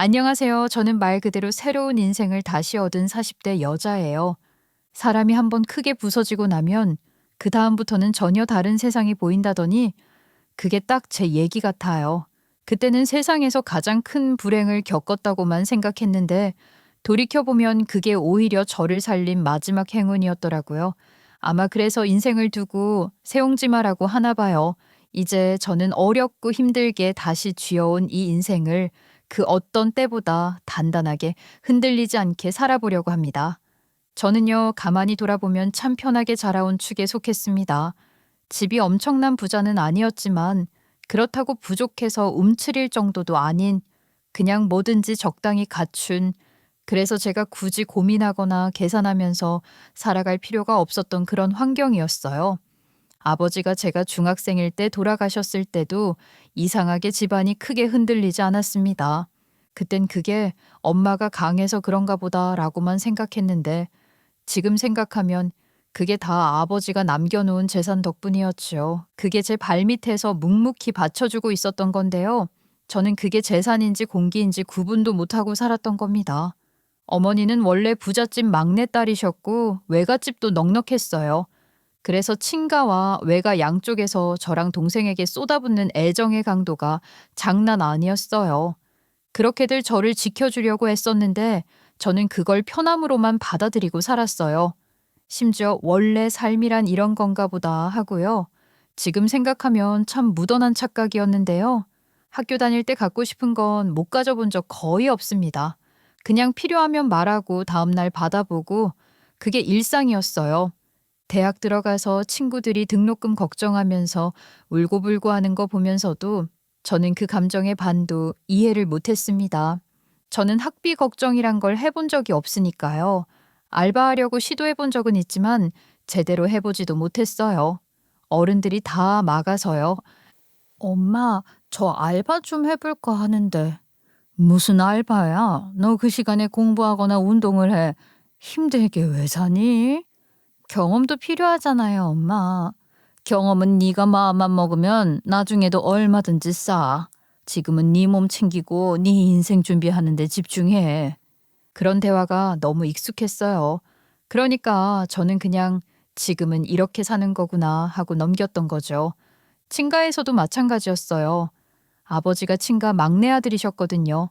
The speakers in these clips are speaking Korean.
안녕하세요. 저는 말 그대로 새로운 인생을 다시 얻은 40대 여자예요. 사람이 한번 크게 부서지고 나면 그다음부터는 전혀 다른 세상이 보인다더니 그게 딱 제 얘기 같아요. 그때는 세상에서 가장 큰 불행을 겪었다고만 생각했는데 돌이켜보면 그게 오히려 저를 살린 마지막 행운이었더라고요. 아마 그래서 인생을 두고 새옹지마라고 하나 봐요. 이제 저는 어렵고 힘들게 다시 쥐어온 이 인생을 그 어떤 때보다 단단하게 흔들리지 않게 살아보려고 합니다. 저는요, 가만히 돌아보면 참 편하게 자라온 축에 속했습니다. 집이 엄청난 부자는 아니었지만 그렇다고 부족해서 움츠릴 정도도 아닌 그냥 뭐든지 적당히 갖춘, 그래서 제가 굳이 고민하거나 계산하면서 살아갈 필요가 없었던 그런 환경이었어요. 아버지가 제가 중학생일 때 돌아가셨을 때도 이상하게 집안이 크게 흔들리지 않았습니다. 그땐 그게 엄마가 강해서 그런가 보다라고만 생각했는데 지금 생각하면 그게 다 아버지가 남겨놓은 재산 덕분이었죠. 그게 제 발밑에서 묵묵히 받쳐주고 있었던 건데요. 저는 그게 재산인지 공기인지 구분도 못하고 살았던 겁니다. 어머니는 원래 부잣집 막내딸이셨고 외갓집도 넉넉했어요. 그래서 친가와 외가 양쪽에서 저랑 동생에게 쏟아붓는 애정의 강도가 장난 아니었어요. 그렇게들 저를 지켜주려고 했었는데 저는 그걸 편함으로만 받아들이고 살았어요. 심지어 원래 삶이란 이런 건가 보다 하고요. 지금 생각하면 참 무던한 착각이었는데요. 학교 다닐 때 갖고 싶은 건 못 가져본 적 거의 없습니다. 그냥 필요하면 말하고 다음날 받아보고 그게 일상이었어요. 대학 들어가서 친구들이 등록금 걱정하면서 울고불고 하는 거 보면서도 저는 그 감정의 반도 이해를 못했습니다. 저는 학비 걱정이란 걸 해본 적이 없으니까요. 알바하려고 시도해본 적은 있지만 제대로 해보지도 못했어요. 어른들이 다 막아서요. 엄마, 저 알바 좀 해볼까 하는데. 무슨 알바야? 너 그 시간에 공부하거나 운동을 해. 힘들게 왜 사니? 경험도 필요하잖아요, 엄마. 경험은 네가 마음만 먹으면 나중에도 얼마든지 쌓아. 지금은 네 몸 챙기고 네 인생 준비하는 데 집중해. 그런 대화가 너무 익숙했어요. 그러니까 저는 그냥 지금은 이렇게 사는 거구나 하고 넘겼던 거죠. 친가에서도 마찬가지였어요. 아버지가 친가 막내 아들이셨거든요.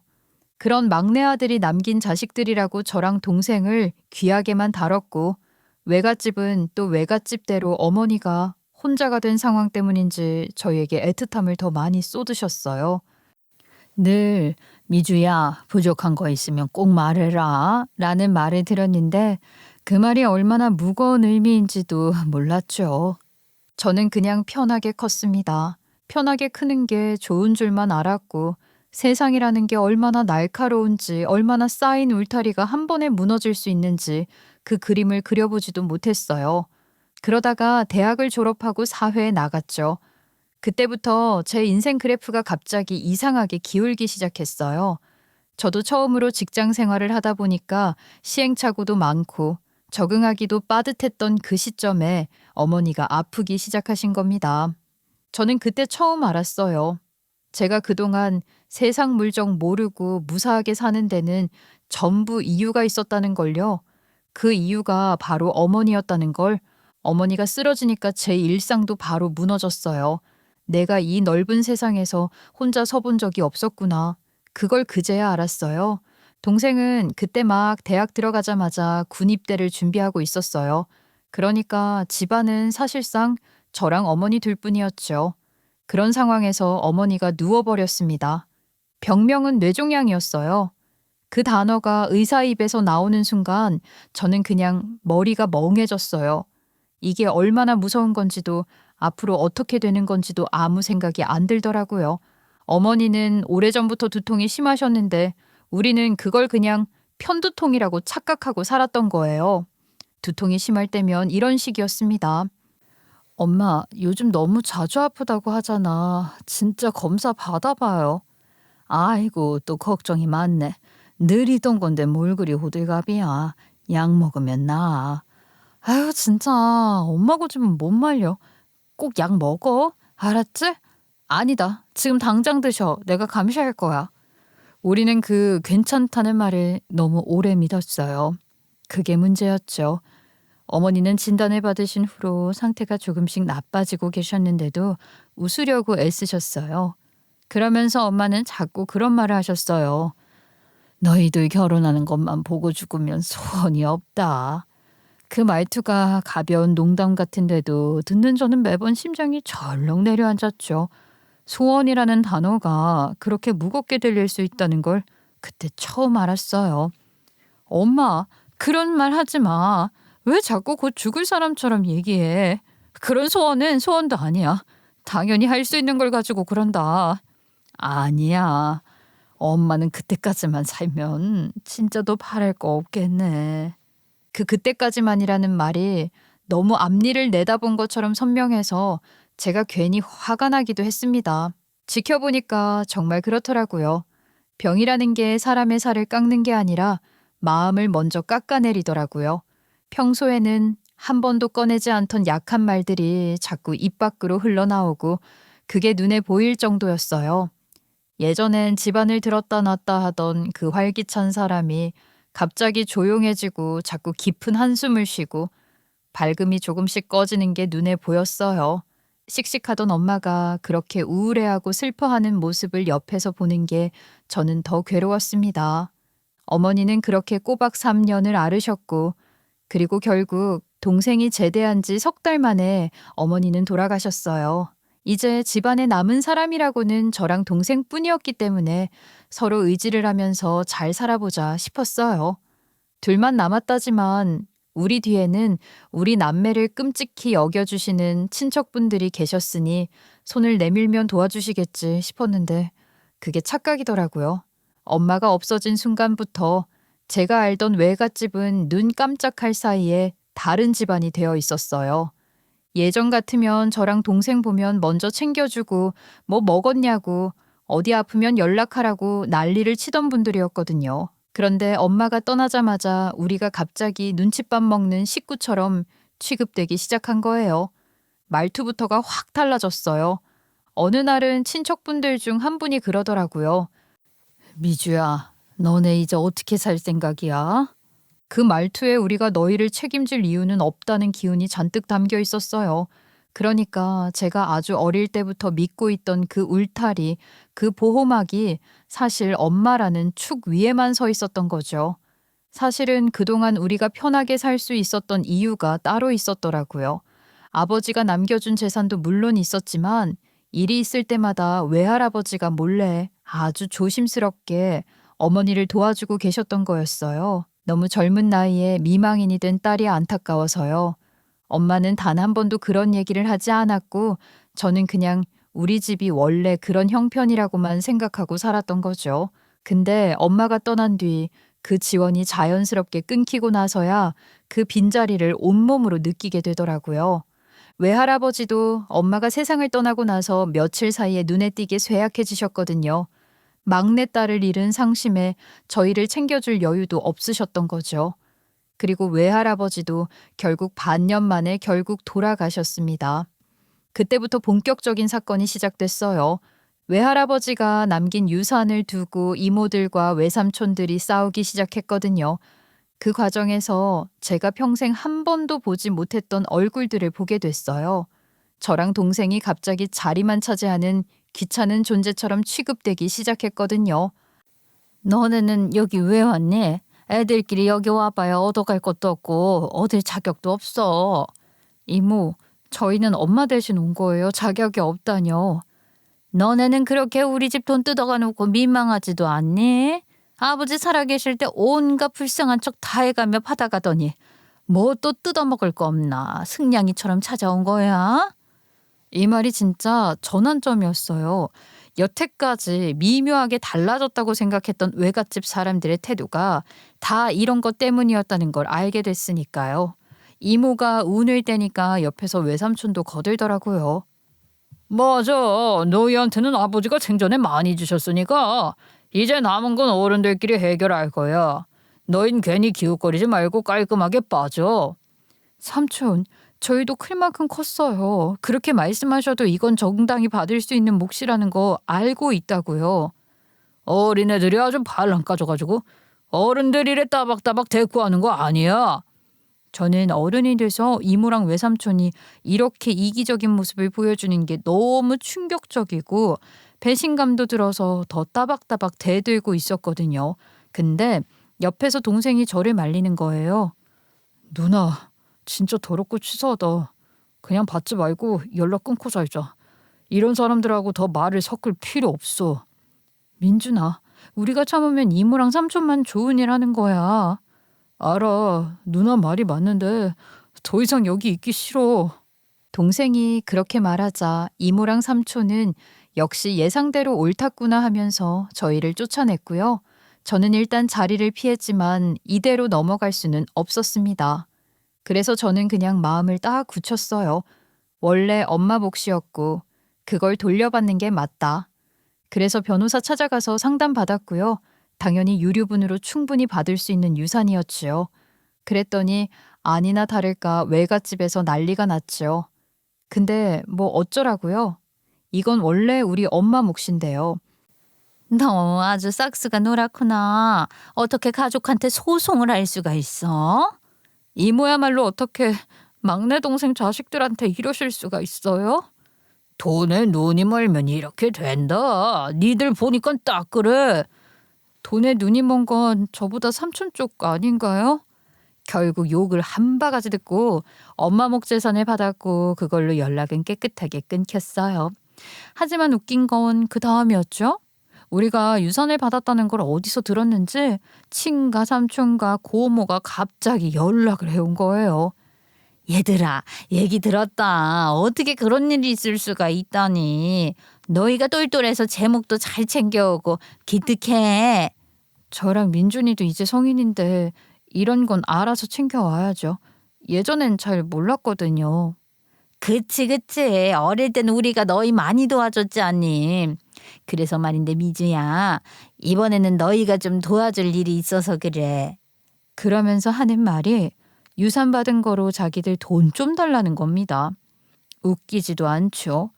그런 막내 아들이 남긴 자식들이라고 저랑 동생을 귀하게만 다뤘고 외갓집은 또 외갓집대로 어머니가 혼자가 된 상황 때문인지 저희에게 애틋함을 더 많이 쏟으셨어요. 늘 미주야 부족한 거 있으면 꼭 말해라 라는 말을 들었는데 그 말이 얼마나 무거운 의미인지도 몰랐죠. 저는 그냥 편하게 컸습니다. 편하게 크는 게 좋은 줄만 알았고 세상이라는 게 얼마나 날카로운지 얼마나 쌓인 울타리가 한 번에 무너질 수 있는지 그 그림을 그려보지도 못했어요. 그러다가 대학을 졸업하고 사회에 나갔죠. 그때부터 제 인생 그래프가 갑자기 이상하게 기울기 시작했어요. 저도 처음으로 직장 생활을 하다 보니까 시행착오도 많고 적응하기도 빠듯했던 그 시점에 어머니가 아프기 시작하신 겁니다. 저는 그때 처음 알았어요. 제가 그동안 세상 물정 모르고 무사하게 사는 데는 전부 이유가 있었다는 걸요. 그 이유가 바로 어머니였다는 걸. 어머니가 쓰러지니까 제 일상도 바로 무너졌어요. 내가 이 넓은 세상에서 혼자 서본 적이 없었구나. 그걸 그제야 알았어요. 동생은 그때 막 대학 들어가자마자 군 입대를 준비하고 있었어요. 그러니까 집안은 사실상 저랑 어머니 둘뿐이었죠. 그런 상황에서 어머니가 누워버렸습니다. 병명은 뇌종양이었어요. 그 단어가 의사 입에서 나오는 순간 저는 그냥 머리가 멍해졌어요. 이게 얼마나 무서운 건지도 앞으로 어떻게 되는 건지도 아무 생각이 안 들더라고요. 어머니는 오래전부터 두통이 심하셨는데 우리는 그걸 그냥 편두통이라고 착각하고 살았던 거예요. 두통이 심할 때면 이런 식이었습니다. 엄마, 요즘 너무 자주 아프다고 하잖아. 진짜 검사 받아봐요. 아이고, 또 걱정이 많네. 늘 있던 건데 뭘 그리 호들갑이야. 약 먹으면 나아. 아유, 진짜. 엄마 고집은 못 말려. 꼭 약 먹어. 알았지? 아니다. 지금 당장 드셔. 내가 감시할 거야. 우리는 그 괜찮다는 말을 너무 오래 믿었어요. 그게 문제였죠. 어머니는 진단을 받으신 후로 상태가 조금씩 나빠지고 계셨는데도 웃으려고 애쓰셨어요. 그러면서 엄마는 자꾸 그런 말을 하셨어요. 너희들 결혼하는 것만 보고 죽으면 소원이 없다. 그 말투가 가벼운 농담 같은데도 듣는 저는 매번 심장이 절렁 내려앉았죠. 소원이라는 단어가 그렇게 무겁게 들릴 수 있다는 걸 그때 처음 알았어요. 엄마, 그런 말 하지 마. 왜 자꾸 곧 죽을 사람처럼 얘기해? 그런 소원은 소원도 아니야. 당연히 할 수 있는 걸 가지고 그런다. 아니야. 엄마는 그때까지만 살면 진짜 더 바랄 거 없겠네. 그 그때까지만이라는 말이 너무 앞일을 내다본 것처럼 선명해서 제가 괜히 화가 나기도 했습니다. 지켜보니까 정말 그렇더라고요. 병이라는 게 사람의 살을 깎는 게 아니라 마음을 먼저 깎아내리더라고요. 평소에는 한 번도 꺼내지 않던 약한 말들이 자꾸 입 밖으로 흘러나오고 그게 눈에 보일 정도였어요. 예전엔 집안을 들었다 놨다 하던 그 활기찬 사람이 갑자기 조용해지고 자꾸 깊은 한숨을 쉬고 밝음이 조금씩 꺼지는 게 눈에 보였어요. 씩씩하던 엄마가 그렇게 우울해하고 슬퍼하는 모습을 옆에서 보는 게 저는 더 괴로웠습니다. 어머니는 그렇게 꼬박 3년을 앓으셨고 그리고 결국 동생이 제대한 지 석 달 만에 어머니는 돌아가셨어요. 이제 집안에 남은 사람이라고는 저랑 동생뿐이었기 때문에 서로 의지를 하면서 잘 살아보자 싶었어요. 둘만 남았다지만 우리 뒤에는 우리 남매를 끔찍히 여겨주시는 친척분들이 계셨으니 손을 내밀면 도와주시겠지 싶었는데 그게 착각이더라고요. 엄마가 없어진 순간부터 제가 알던 외갓집은 눈 깜짝할 사이에 다른 집안이 되어 있었어요. 예전 같으면 저랑 동생 보면 먼저 챙겨주고 뭐 먹었냐고 어디 아프면 연락하라고 난리를 치던 분들이었거든요. 그런데 엄마가 떠나자마자 우리가 갑자기 눈칫밥 먹는 식구처럼 취급되기 시작한 거예요. 말투부터가 확 달라졌어요. 어느 날은 친척분들 중 한 분이 그러더라고요. 미주야, 너네 이제 어떻게 살 생각이야? 그 말투에 우리가 너희를 책임질 이유는 없다는 기운이 잔뜩 담겨 있었어요. 그러니까 제가 아주 어릴 때부터 믿고 있던 그 울타리, 그 보호막이 사실 엄마라는 축 위에만 서 있었던 거죠. 사실은 그동안 우리가 편하게 살 수 있었던 이유가 따로 있었더라고요. 아버지가 남겨준 재산도 물론 있었지만 일이 있을 때마다 외할아버지가 몰래 아주 조심스럽게 어머니를 도와주고 계셨던 거였어요. 너무 젊은 나이에 미망인이 된 딸이 안타까워서요. 엄마는 단 한 번도 그런 얘기를 하지 않았고 저는 그냥 우리 집이 원래 그런 형편이라고만 생각하고 살았던 거죠. 근데 엄마가 떠난 뒤 그 지원이 자연스럽게 끊기고 나서야 그 빈자리를 온몸으로 느끼게 되더라고요. 외할아버지도 엄마가 세상을 떠나고 나서 며칠 사이에 눈에 띄게 쇠약해지셨거든요. 막내딸을 잃은 상심에 저희를 챙겨줄 여유도 없으셨던 거죠. 그리고 외할아버지도 결국 반년 만에 결국 돌아가셨습니다. 그때부터 본격적인 사건이 시작됐어요. 외할아버지가 남긴 유산을 두고 이모들과 외삼촌들이 싸우기 시작했거든요. 그 과정에서 제가 평생 한 번도 보지 못했던 얼굴들을 보게 됐어요. 저랑 동생이 갑자기 자리만 차지하는 귀찮은 존재처럼 취급되기 시작했거든요. 너네는 여기 왜 왔니? 애들끼리 여기 와봐야 얻어갈 것도 없고 어딜 자격도 없어. 이모, 저희는 엄마 대신 온 거예요. 자격이 없다뇨. 너네는 그렇게 우리 집 돈 뜯어가 놓고 민망하지도 않니? 아버지 살아계실 때 온갖 불쌍한 척 다 해가며 받아가더니 뭐 또 뜯어먹을 거 없나? 승냥이처럼 찾아온 거야? 이 말이 진짜 전환점이었어요. 여태까지 미묘하게 달라졌다고 생각했던 외갓집 사람들의 태도가 다 이런 것 때문이었다는 걸 알게 됐으니까요. 이모가 운을 떼니까 옆에서 외삼촌도 거들더라고요. 맞아. 너희한테는 아버지가 생전에 많이 주셨으니까 이제 남은 건 어른들끼리 해결할 거야. 너흰 괜히 기웃거리지 말고 깔끔하게 빠져. 삼촌, 저희도 클 만큼 컸어요. 그렇게 말씀하셔도 이건 정당히 받을 수 있는 몫이라는 거 알고 있다고요. 어린애들이 아주 발랑 까져가지고 어른들 이래 따박따박 대꾸하는 거 아니야. 저는 어른이 돼서 이모랑 외삼촌이 이렇게 이기적인 모습을 보여주는 게 너무 충격적이고 배신감도 들어서 더 따박따박 대들고 있었거든요. 근데 옆에서 동생이 저를 말리는 거예요. 누나, 진짜 더럽고 치사하다. 그냥 받지 말고 연락 끊고 살자. 이런 사람들하고 더 말을 섞을 필요 없어. 민준아, 우리가 참으면 이모랑 삼촌만 좋은 일 하는 거야. 알아. 누나 말이 맞는데 더 이상 여기 있기 싫어. 동생이 그렇게 말하자 이모랑 삼촌은 역시 예상대로 옳았구나 하면서 저희를 쫓아냈고요. 저는 일단 자리를 피했지만 이대로 넘어갈 수는 없었습니다. 그래서 저는 그냥 마음을 딱 굳혔어요. 원래 엄마 몫이었고 그걸 돌려받는 게 맞다. 그래서 변호사 찾아가서 상담받았고요. 당연히 유류분으로 충분히 받을 수 있는 유산이었지요. 그랬더니 아니나 다를까 외갓집에서 난리가 났지요. 근데 뭐 어쩌라고요? 이건 원래 우리 엄마 몫인데요. 너 아주 싹스가 노랗구나. 어떻게 가족한테 소송을 할 수가 있어? 이모야말로 어떻게 막내 동생 자식들한테 이러실 수가 있어요? 돈에 눈이 멀면 이렇게 된다. 니들 보니까 딱 그래. 돈에 눈이 먼 건 저보다 삼촌 쪽 아닌가요? 결국 욕을 한 바가지 듣고 엄마 목 재산을 받았고 그걸로 연락은 깨끗하게 끊겼어요. 하지만 웃긴 건 그 다음이었죠. 우리가 유산을 받았다는 걸 어디서 들었는지 친가 삼촌과 고모가 갑자기 연락을 해온 거예요. 얘들아, 얘기 들었다. 어떻게 그런 일이 있을 수가 있다니. 너희가 똘똘해서 제목도 잘 챙겨오고 기특해. 저랑 민준이도 이제 성인인데 이런 건 알아서 챙겨와야죠. 예전엔 잘 몰랐거든요. 그치. 어릴 땐 우리가 너희 많이 도와줬지 않니. 그래서 말인데 미주야. 이번에는 너희가 좀 도와줄 일이 있어서 그래. 그러면서 하는 말이 유산 받은 거로 자기들 돈 좀 달라는 겁니다. 웃기지도 않죠.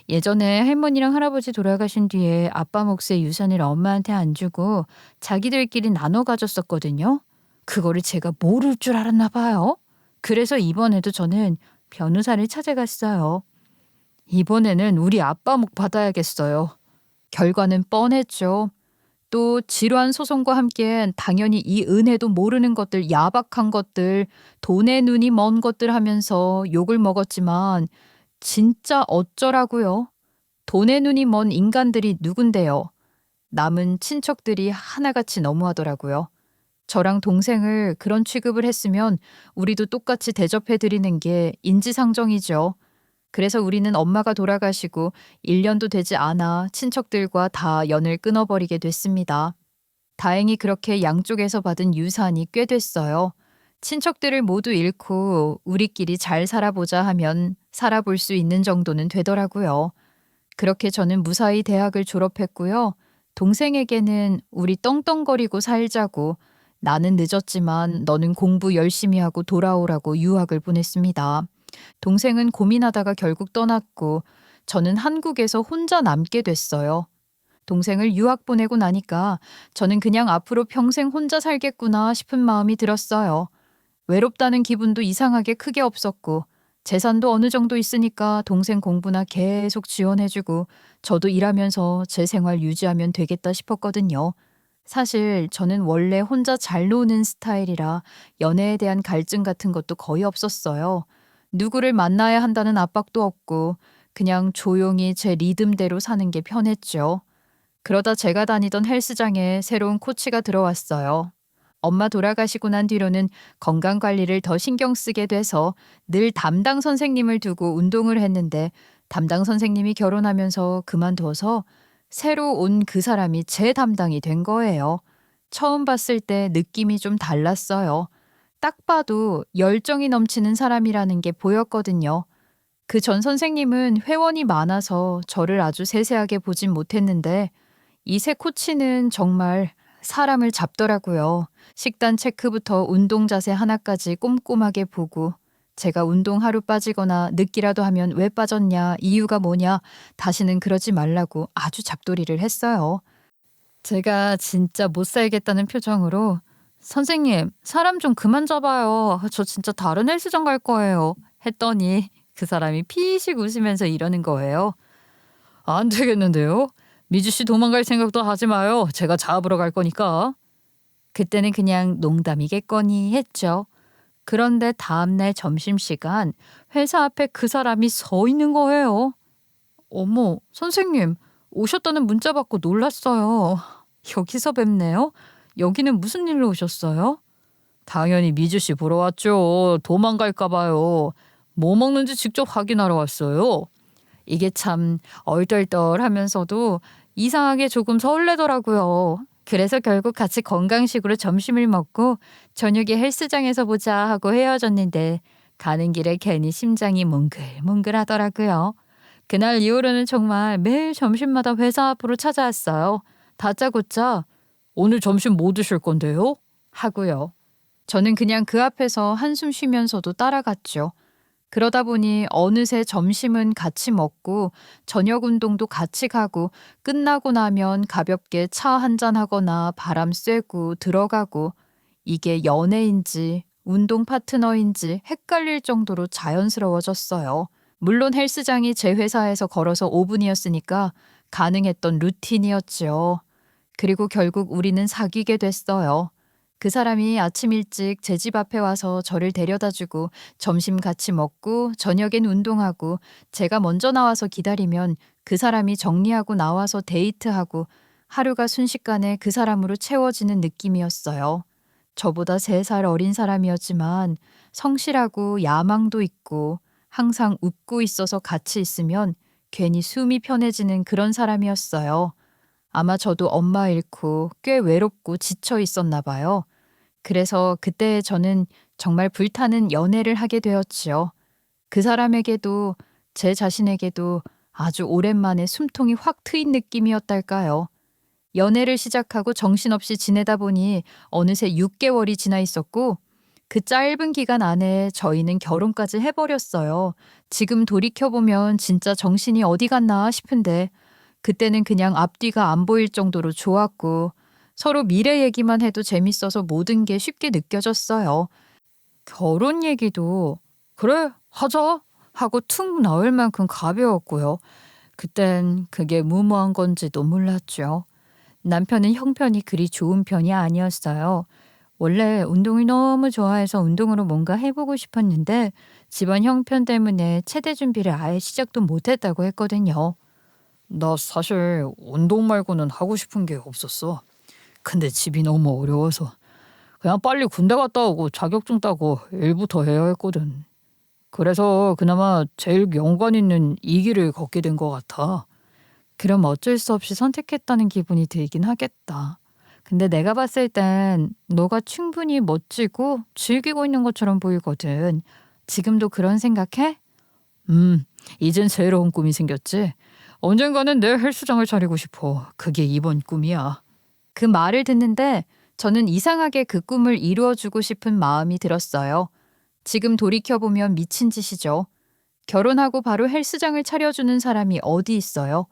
예전에 할머니랑 할아버지 돌아가신 뒤에 아빠 몫의 유산을 엄마한테 안 주고 자기들끼리 나눠 가졌었거든요. 그거를 제가 모를 줄 알았나 봐요. 그래서 이번에도 저는 변호사를 찾아갔어요. 이번에는 우리 아빠 몫 받아야겠어요. 결과는 뻔했죠. 또 지루한 소송과 함께 당연히 이 은혜도 모르는 것들, 야박한 것들, 돈에 눈이 먼 것들 하면서 욕을 먹었지만 진짜 어쩌라고요. 돈에 눈이 먼 인간들이 누군데요. 남은 친척들이 하나같이 너무하더라고요. 저랑 동생을 그런 취급을 했으면 우리도 똑같이 대접해드리는 게 인지상정이죠. 그래서 우리는 엄마가 돌아가시고 1년도 되지 않아 친척들과 다 연을 끊어버리게 됐습니다. 다행히 그렇게 양쪽에서 받은 유산이 꽤 됐어요. 친척들을 모두 잃고 우리끼리 잘 살아보자 하면 살아볼 수 있는 정도는 되더라고요. 그렇게 저는 무사히 대학을 졸업했고요. 동생에게는 우리 떵떵거리고 살자고 나는 늦었지만 너는 공부 열심히 하고 돌아오라고 유학을 보냈습니다. 동생은 고민하다가 결국 떠났고 저는 한국에서 혼자 남게 됐어요. 동생을 유학 보내고 나니까 저는 그냥 앞으로 평생 혼자 살겠구나 싶은 마음이 들었어요. 외롭다는 기분도 이상하게 크게 없었고 재산도 어느 정도 있으니까 동생 공부나 계속 지원해주고 저도 일하면서 제 생활 유지하면 되겠다 싶었거든요. 사실 저는 원래 혼자 잘 노는 스타일이라 연애에 대한 갈증 같은 것도 거의 없었어요. 누구를 만나야 한다는 압박도 없고 그냥 조용히 제 리듬대로 사는 게 편했죠. 그러다 제가 다니던 헬스장에 새로운 코치가 들어왔어요. 엄마 돌아가시고 난 뒤로는 건강관리를 더 신경 쓰게 돼서 늘 담당 선생님을 두고 운동을 했는데 담당 선생님이 결혼하면서 그만둬서 새로 온 그 사람이 제 담당이 된 거예요. 처음 봤을 때 느낌이 좀 달랐어요. 딱 봐도 열정이 넘치는 사람이라는 게 보였거든요. 그 전 선생님은 회원이 많아서 저를 아주 세세하게 보진 못했는데 이 새 코치는 정말 사람을 잡더라고요. 식단 체크부터 운동 자세 하나까지 꼼꼼하게 보고 제가 운동 하루 빠지거나 늦기라도 하면 왜 빠졌냐, 이유가 뭐냐, 다시는 그러지 말라고 아주 잡돌이를 했어요. 제가 진짜 못 살겠다는 표정으로 선생님, 사람 좀 그만 잡아요. 저 진짜 다른 헬스장 갈 거예요. 했더니 그 사람이 피식 웃으면서 이러는 거예요. 안 되겠는데요? 미주 씨 도망갈 생각도 하지 마요. 제가 잡으러 갈 거니까. 그때는 그냥 농담이겠거니 했죠. 그런데 다음날 점심시간 회사 앞에 그 사람이 서 있는 거예요. 어머, 선생님, 오셨다는 문자 받고 놀랐어요. 여기서 뵙네요? 여기는 무슨 일로 오셨어요? 당연히 미주 씨 보러 왔죠. 도망갈까 봐요. 뭐 먹는지 직접 확인하러 왔어요. 이게 참 얼떨떨하면서도 이상하게 조금 설레더라고요. 그래서 결국 같이 건강식으로 점심을 먹고 저녁에 헬스장에서 보자 하고 헤어졌는데 가는 길에 괜히 심장이 뭉글뭉글하더라고요. 그날 이후로는 정말 매일 점심마다 회사 앞으로 찾아왔어요. 다짜고짜 오늘 점심 뭐 드실 건데요? 하고요. 저는 그냥 그 앞에서 한숨 쉬면서도 따라갔죠. 그러다 보니 어느새 점심은 같이 먹고 저녁 운동도 같이 가고 끝나고 나면 가볍게 차 한잔 하거나 바람 쐬고 들어가고 이게 연애인지 운동 파트너인지 헷갈릴 정도로 자연스러워졌어요. 물론 헬스장이 제 회사에서 걸어서 5분이었으니까 가능했던 루틴이었죠. 그리고 결국 우리는 사귀게 됐어요. 그 사람이 아침 일찍 제 집 앞에 와서 저를 데려다주고 점심 같이 먹고 저녁엔 운동하고 제가 먼저 나와서 기다리면 그 사람이 정리하고 나와서 데이트하고 하루가 순식간에 그 사람으로 채워지는 느낌이었어요. 저보다 3살 어린 사람이었지만 성실하고 야망도 있고 항상 웃고 있어서 같이 있으면 괜히 숨이 편해지는 그런 사람이었어요. 아마 저도 엄마 잃고 꽤 외롭고 지쳐 있었나 봐요. 그래서 그때 저는 정말 불타는 연애를 하게 되었지요. 그 사람에게도 제 자신에게도 아주 오랜만에 숨통이 확 트인 느낌이었달까요. 연애를 시작하고 정신없이 지내다 보니 어느새 6개월이 지나 있었고 그 짧은 기간 안에 저희는 결혼까지 해버렸어요. 지금 돌이켜보면 진짜 정신이 어디 갔나 싶은데 그때는 그냥 앞뒤가 안 보일 정도로 좋았고 서로 미래 얘기만 해도 재밌어서 모든 게 쉽게 느껴졌어요. 결혼 얘기도 그래 하자 하고 툭 나올 만큼 가벼웠고요. 그땐 그게 무모한 건지도 몰랐죠. 남편은 형편이 그리 좋은 편이 아니었어요. 원래 운동을 너무 좋아해서 운동으로 뭔가 해보고 싶었는데 집안 형편 때문에 체대 준비를 아예 시작도 못했다고 했거든요. 나 사실 운동 말고는 하고 싶은 게 없었어. 근데 집이 너무 어려워서 그냥 빨리 군대 갔다 오고 자격증 따고 일부터 해야 했거든. 그래서 그나마 제일 연관 있는 이 길을 걷게 된 것 같아. 그럼 어쩔 수 없이 선택했다는 기분이 들긴 하겠다. 근데 내가 봤을 땐 너가 충분히 멋지고 즐기고 있는 것처럼 보이거든. 지금도 그런 생각해? 이젠 새로운 꿈이 생겼지. 언젠가는 내 헬스장을 차리고 싶어. 그게 이번 꿈이야. 그 말을 듣는데 저는 이상하게 그 꿈을 이루어주고 싶은 마음이 들었어요. 지금 돌이켜보면 미친 짓이죠. 결혼하고 바로 헬스장을 차려주는 사람이 어디 있어요?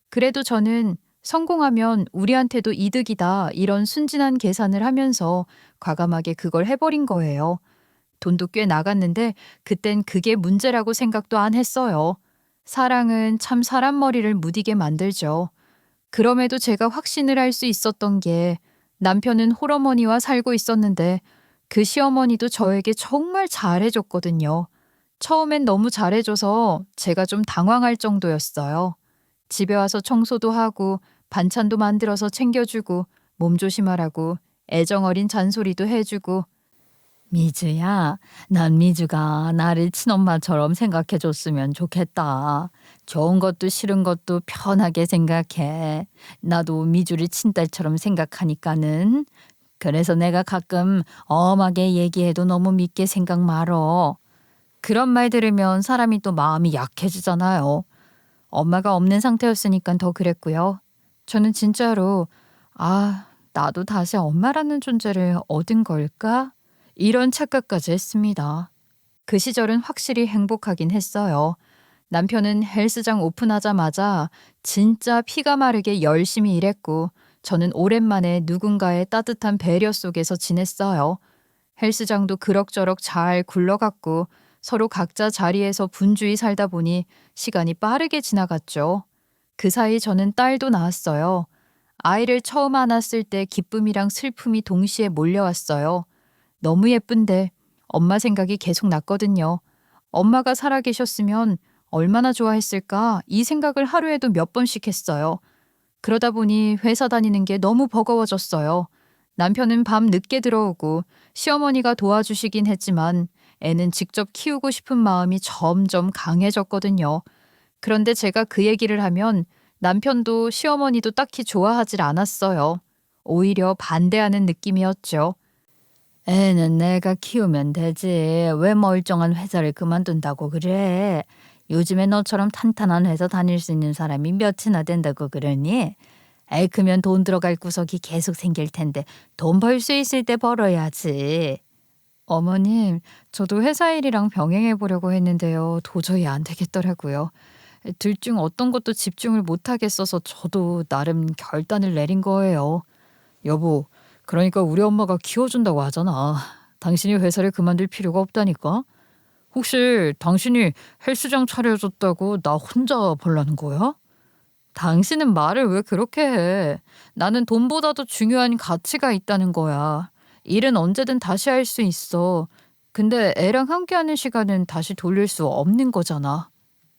그래도 저는 성공하면 우리한테도 이득이다 이런 순진한 계산을 하면서 과감하게 그걸 해버린 거예요. 돈도 꽤 나갔는데 그땐 그게 문제라고 생각도 안 했어요. 사랑은 참 사람 머리를 무디게 만들죠. 그럼에도 제가 확신을 할 수 있었던 게 남편은 홀어머니와 살고 있었는데 그 시어머니도 저에게 정말 잘해줬거든요. 처음엔 너무 잘해줘서 제가 좀 당황할 정도였어요. 집에 와서 청소도 하고 반찬도 만들어서 챙겨주고 몸 조심하라고 애정어린 잔소리도 해주고 미주야, 난 미주가 나를 친엄마처럼 생각해줬으면 좋겠다. 좋은 것도 싫은 것도 편하게 생각해. 나도 미주를 친딸처럼 생각하니까는. 그래서 내가 가끔 엄하게 얘기해도 너무 밉게 생각 말어. 그런 말 들으면 사람이 또 마음이 약해지잖아요. 엄마가 없는 상태였으니까 더 그랬고요. 저는 진짜로 나도 다시 엄마라는 존재를 얻은 걸까? 이런 착각까지 했습니다. 그 시절은 확실히 행복하긴 했어요. 남편은 헬스장 오픈하자마자 진짜 피가 마르게 열심히 일했고 저는 오랜만에 누군가의 따뜻한 배려 속에서 지냈어요. 헬스장도 그럭저럭 잘 굴러갔고 서로 각자 자리에서 분주히 살다 보니 시간이 빠르게 지나갔죠. 그 사이 저는 딸도 낳았어요. 아이를 처음 안았을 때 기쁨이랑 슬픔이 동시에 몰려왔어요. 너무 예쁜데 엄마 생각이 계속 났거든요. 엄마가 살아계셨으면 얼마나 좋아했을까 이 생각을 하루에도 몇 번씩 했어요. 그러다 보니 회사 다니는 게 너무 버거워졌어요. 남편은 밤 늦게 들어오고 시어머니가 도와주시긴 했지만 애는 직접 키우고 싶은 마음이 점점 강해졌거든요. 그런데 제가 그 얘기를 하면 남편도 시어머니도 딱히 좋아하질 않았어요. 오히려 반대하는 느낌이었죠. 애는 내가 키우면 되지. 왜 멀쩡한 회사를 그만둔다고 그래? 요즘에 너처럼 탄탄한 회사 다닐 수 있는 사람이 몇이나 된다고 그러니? 애 크면 돈 들어갈 구석이 계속 생길 텐데 돈 벌 수 있을 때 벌어야지. 어머님, 저도 회사 일이랑 병행해 보려고 했는데요. 도저히 안 되겠더라고요. 둘 중 어떤 것도 집중을 못 하겠어서 저도 나름 결단을 내린 거예요. 여보, 그러니까 우리 엄마가 키워준다고 하잖아. 당신이 회사를 그만둘 필요가 없다니까. 혹시 당신이 헬스장 차려줬다고 나 혼자 벌라는 거야? 당신은 말을 왜 그렇게 해? 나는 돈보다도 중요한 가치가 있다는 거야. 일은 언제든 다시 할 수 있어. 근데 애랑 함께하는 시간은 다시 돌릴 수 없는 거잖아.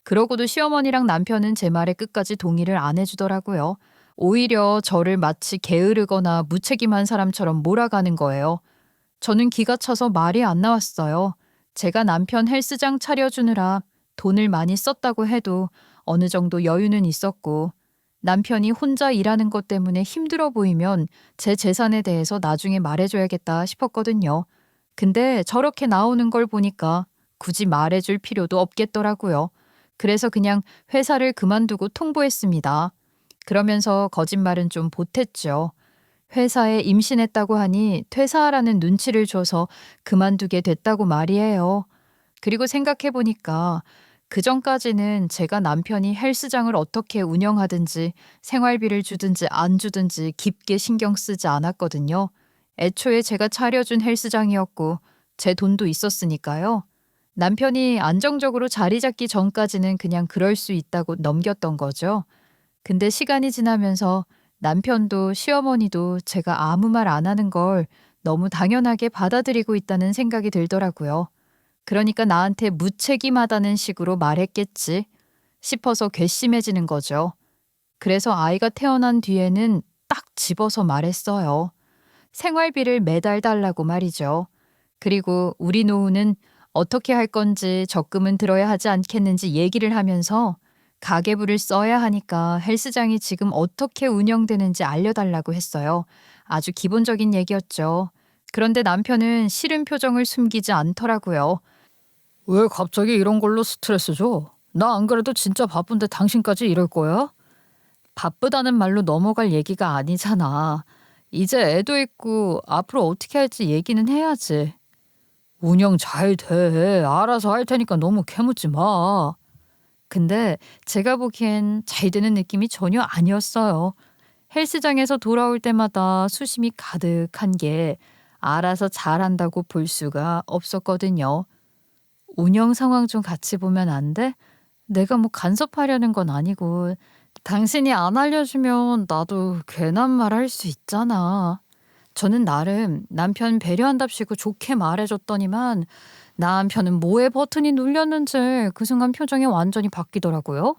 그러고도 시어머니랑 남편은 제 말에 끝까지 동의를 안 해주더라고요. 오히려 저를 마치 게으르거나 무책임한 사람처럼 몰아가는 거예요. 저는 기가 차서 말이 안 나왔어요. 제가 남편 헬스장 차려주느라 돈을 많이 썼다고 해도 어느 정도 여유는 있었고 남편이 혼자 일하는 것 때문에 힘들어 보이면 제 재산에 대해서 나중에 말해줘야겠다 싶었거든요. 근데 저렇게 나오는 걸 보니까 굳이 말해줄 필요도 없겠더라고요. 그래서 그냥 회사를 그만두고 통보했습니다. 그러면서 거짓말은 좀 보탰죠. 회사에 임신했다고 하니 퇴사하라는 눈치를 줘서 그만두게 됐다고 말이에요. 그리고 생각해보니까 그전까지는 제가 남편이 헬스장을 어떻게 운영하든지 생활비를 주든지 안 주든지 깊게 신경 쓰지 않았거든요. 애초에 제가 차려준 헬스장이었고 제 돈도 있었으니까요. 남편이 안정적으로 자리 잡기 전까지는 그냥 그럴 수 있다고 넘겼던 거죠. 근데 시간이 지나면서 남편도 시어머니도 제가 아무 말 안 하는 걸 너무 당연하게 받아들이고 있다는 생각이 들더라고요. 그러니까 나한테 무책임하다는 식으로 말했겠지 싶어서 괘씸해지는 거죠. 그래서 아이가 태어난 뒤에는 딱 집어서 말했어요. 생활비를 매달 달라고 말이죠. 그리고 우리 노후는 어떻게 할 건지 적금은 들어야 하지 않겠는지 얘기를 하면서 가계부를 써야 하니까 헬스장이 지금 어떻게 운영되는지 알려달라고 했어요. 아주 기본적인 얘기였죠. 그런데 남편은 싫은 표정을 숨기지 않더라고요. 왜 갑자기 이런 걸로 스트레스 줘? 나 안 그래도 진짜 바쁜데 당신까지 이럴 거야? 바쁘다는 말로 넘어갈 얘기가 아니잖아. 이제 애도 있고 앞으로 어떻게 할지 얘기는 해야지. 운영 잘 돼. 알아서 할 테니까 너무 캐묻지 마. 근데 제가 보기엔 잘 되는 느낌이 전혀 아니었어요. 헬스장에서 돌아올 때마다 수심이 가득한 게 알아서 잘한다고 볼 수가 없었거든요. 운영 상황 좀 같이 보면 안 돼? 내가 뭐 간섭하려는 건 아니고 당신이 안 알려주면 나도 괜한 말 할 수 있잖아. 저는 나름 남편 배려한답시고 좋게 말해줬더니만 남편은 뭐에 버튼이 눌렸는지 그 순간 표정이 완전히 바뀌더라고요.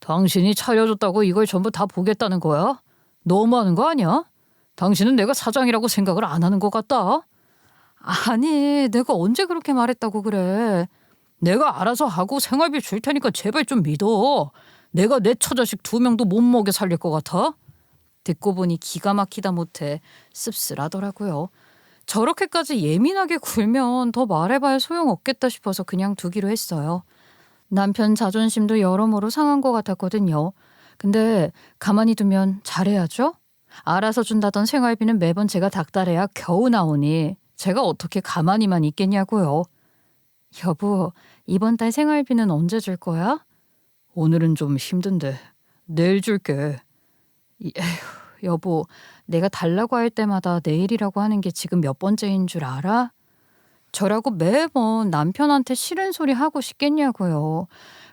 당신이 차려줬다고 이걸 전부 다 보겠다는 거야? 너무하는 거 아니야? 당신은 내가 사장이라고 생각을 안 하는 것 같다. 아니, 내가 언제 그렇게 말했다고 그래. 내가 알아서 하고 생활비 줄 테니까 제발 좀 믿어. 내가 내 처자식 2명도 못 먹여 살릴 것 같아? 듣고 보니 기가 막히다 못해 씁쓸하더라고요. 저렇게까지 예민하게 굴면 더 말해봐야 소용없겠다 싶어서 그냥 두기로 했어요. 남편 자존심도 여러모로 상한 것 같았거든요. 근데 가만히 두면 잘해야죠? 알아서 준다던 생활비는 매번 제가 닥달해야 겨우 나오니 제가 어떻게 가만히만 있겠냐고요. 여보, 이번 달 생활비는 언제 줄 거야? 오늘은 좀 힘든데 내일 줄게. 에휴, 여보, 내가 달라고 할 때마다 내일이라고 하는 게 지금 몇 번째인 줄 알아? 저라고 매번 남편한테 싫은 소리 하고 싶겠냐고요.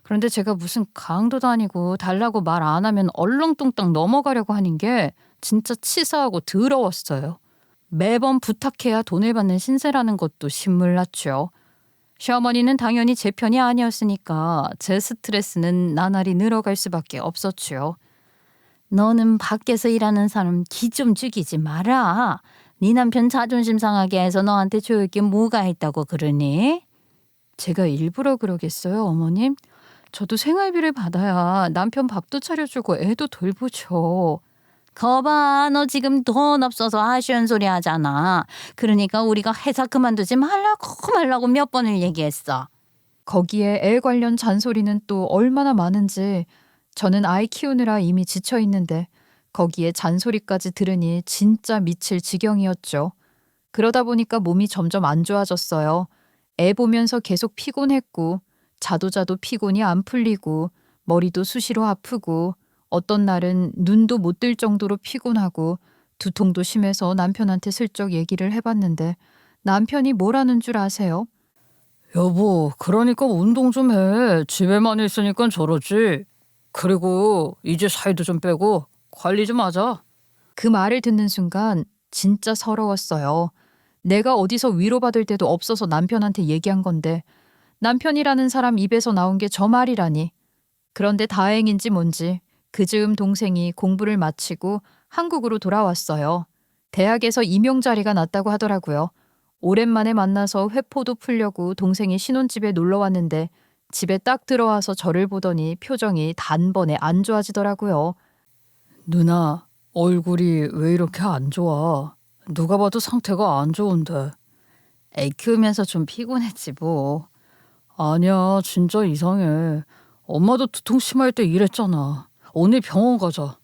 그런데 제가 무슨 강도도 아니고 달라고 말 안 하면 얼렁뚱땅 넘어가려고 하는 게 진짜 치사하고 더러웠어요. 매번 부탁해야 돈을 받는 신세라는 것도 신물났죠. 시어머니는 당연히 제 편이 아니었으니까 제 스트레스는 나날이 늘어갈 수밖에 없었죠. 너는 밖에서 일하는 사람 기 좀 죽이지 마라. 네 남편 자존심 상하게 해서 너한테 좋을 게 뭐가 있다고 그러니? 제가 일부러 그러겠어요, 어머님? 저도 생활비를 받아야 남편 밥도 차려주고 애도 돌보죠. 거봐, 너 지금 돈 없어서 아쉬운 소리 하잖아. 그러니까 우리가 회사 그만두지 말라고 몇 번을 얘기했어. 거기에 애 관련 잔소리는 또 얼마나 많은지. 저는 아이 키우느라 이미 지쳐 있는데 거기에 잔소리까지 들으니 진짜 미칠 지경이었죠. 그러다 보니까 몸이 점점 안 좋아졌어요. 애 보면서 계속 피곤했고 자도 피곤이 안 풀리고 머리도 수시로 아프고 어떤 날은 눈도 못 뜰 정도로 피곤하고 두통도 심해서 남편한테 슬쩍 얘기를 해봤는데 남편이 뭐라는 줄 아세요? 여보, 그러니까 운동 좀 해. 집에만 있으니까 저러지. 그리고 이제 살도 좀 빼고 관리 좀 하자. 그 말을 듣는 순간 진짜 서러웠어요. 내가 어디서 위로받을 데도 없어서 남편한테 얘기한 건데 남편이라는 사람 입에서 나온 게 저 말이라니. 그런데 다행인지 뭔지 그 즈음 동생이 공부를 마치고 한국으로 돌아왔어요. 대학에서 임용 자리가 났다고 하더라고요. 오랜만에 만나서 회포도 풀려고 동생이 신혼집에 놀러 왔는데 집에 딱 들어와서 저를 보더니 표정이 단번에 안 좋아지더라고요. 누나, 얼굴이 왜 이렇게 안 좋아? 누가 봐도 상태가 안 좋은데. 애 키우면서 좀 피곤했지 뭐. 아니야, 진짜 이상해. 엄마도 두통 심할 때 이랬잖아. 오늘 병원 가자.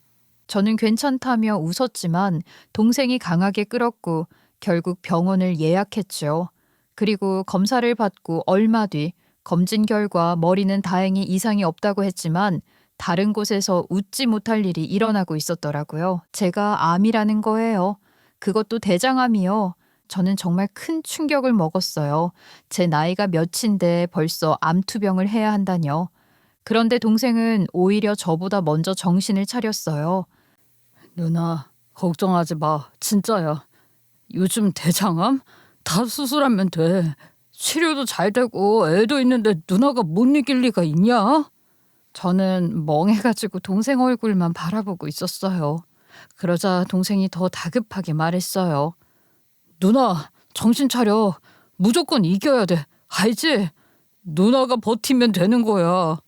저는 괜찮다며 웃었지만 동생이 강하게 끌었고 결국 병원을 예약했죠. 그리고 검사를 받고 얼마 뒤 검진 결과 머리는 다행히 이상이 없다고 했지만 다른 곳에서 웃지 못할 일이 일어나고 있었더라고요. 제가 암이라는 거예요. 그것도 대장암이요. 저는 정말 큰 충격을 먹었어요. 제 나이가 몇인데 벌써 암투병을 해야 한다뇨. 그런데 동생은 오히려 저보다 먼저 정신을 차렸어요. 누나, 걱정하지 마. 진짜야. 요즘 대장암? 다 수술하면 돼. 치료도 잘 되고 애도 있는데 누나가 못 이길 리가 있냐? 저는 멍해가지고 동생 얼굴만 바라보고 있었어요. 그러자 동생이 더 다급하게 말했어요. 누나, 정신 차려. 무조건 이겨야 돼. 알지? 누나가 버티면 되는 거야.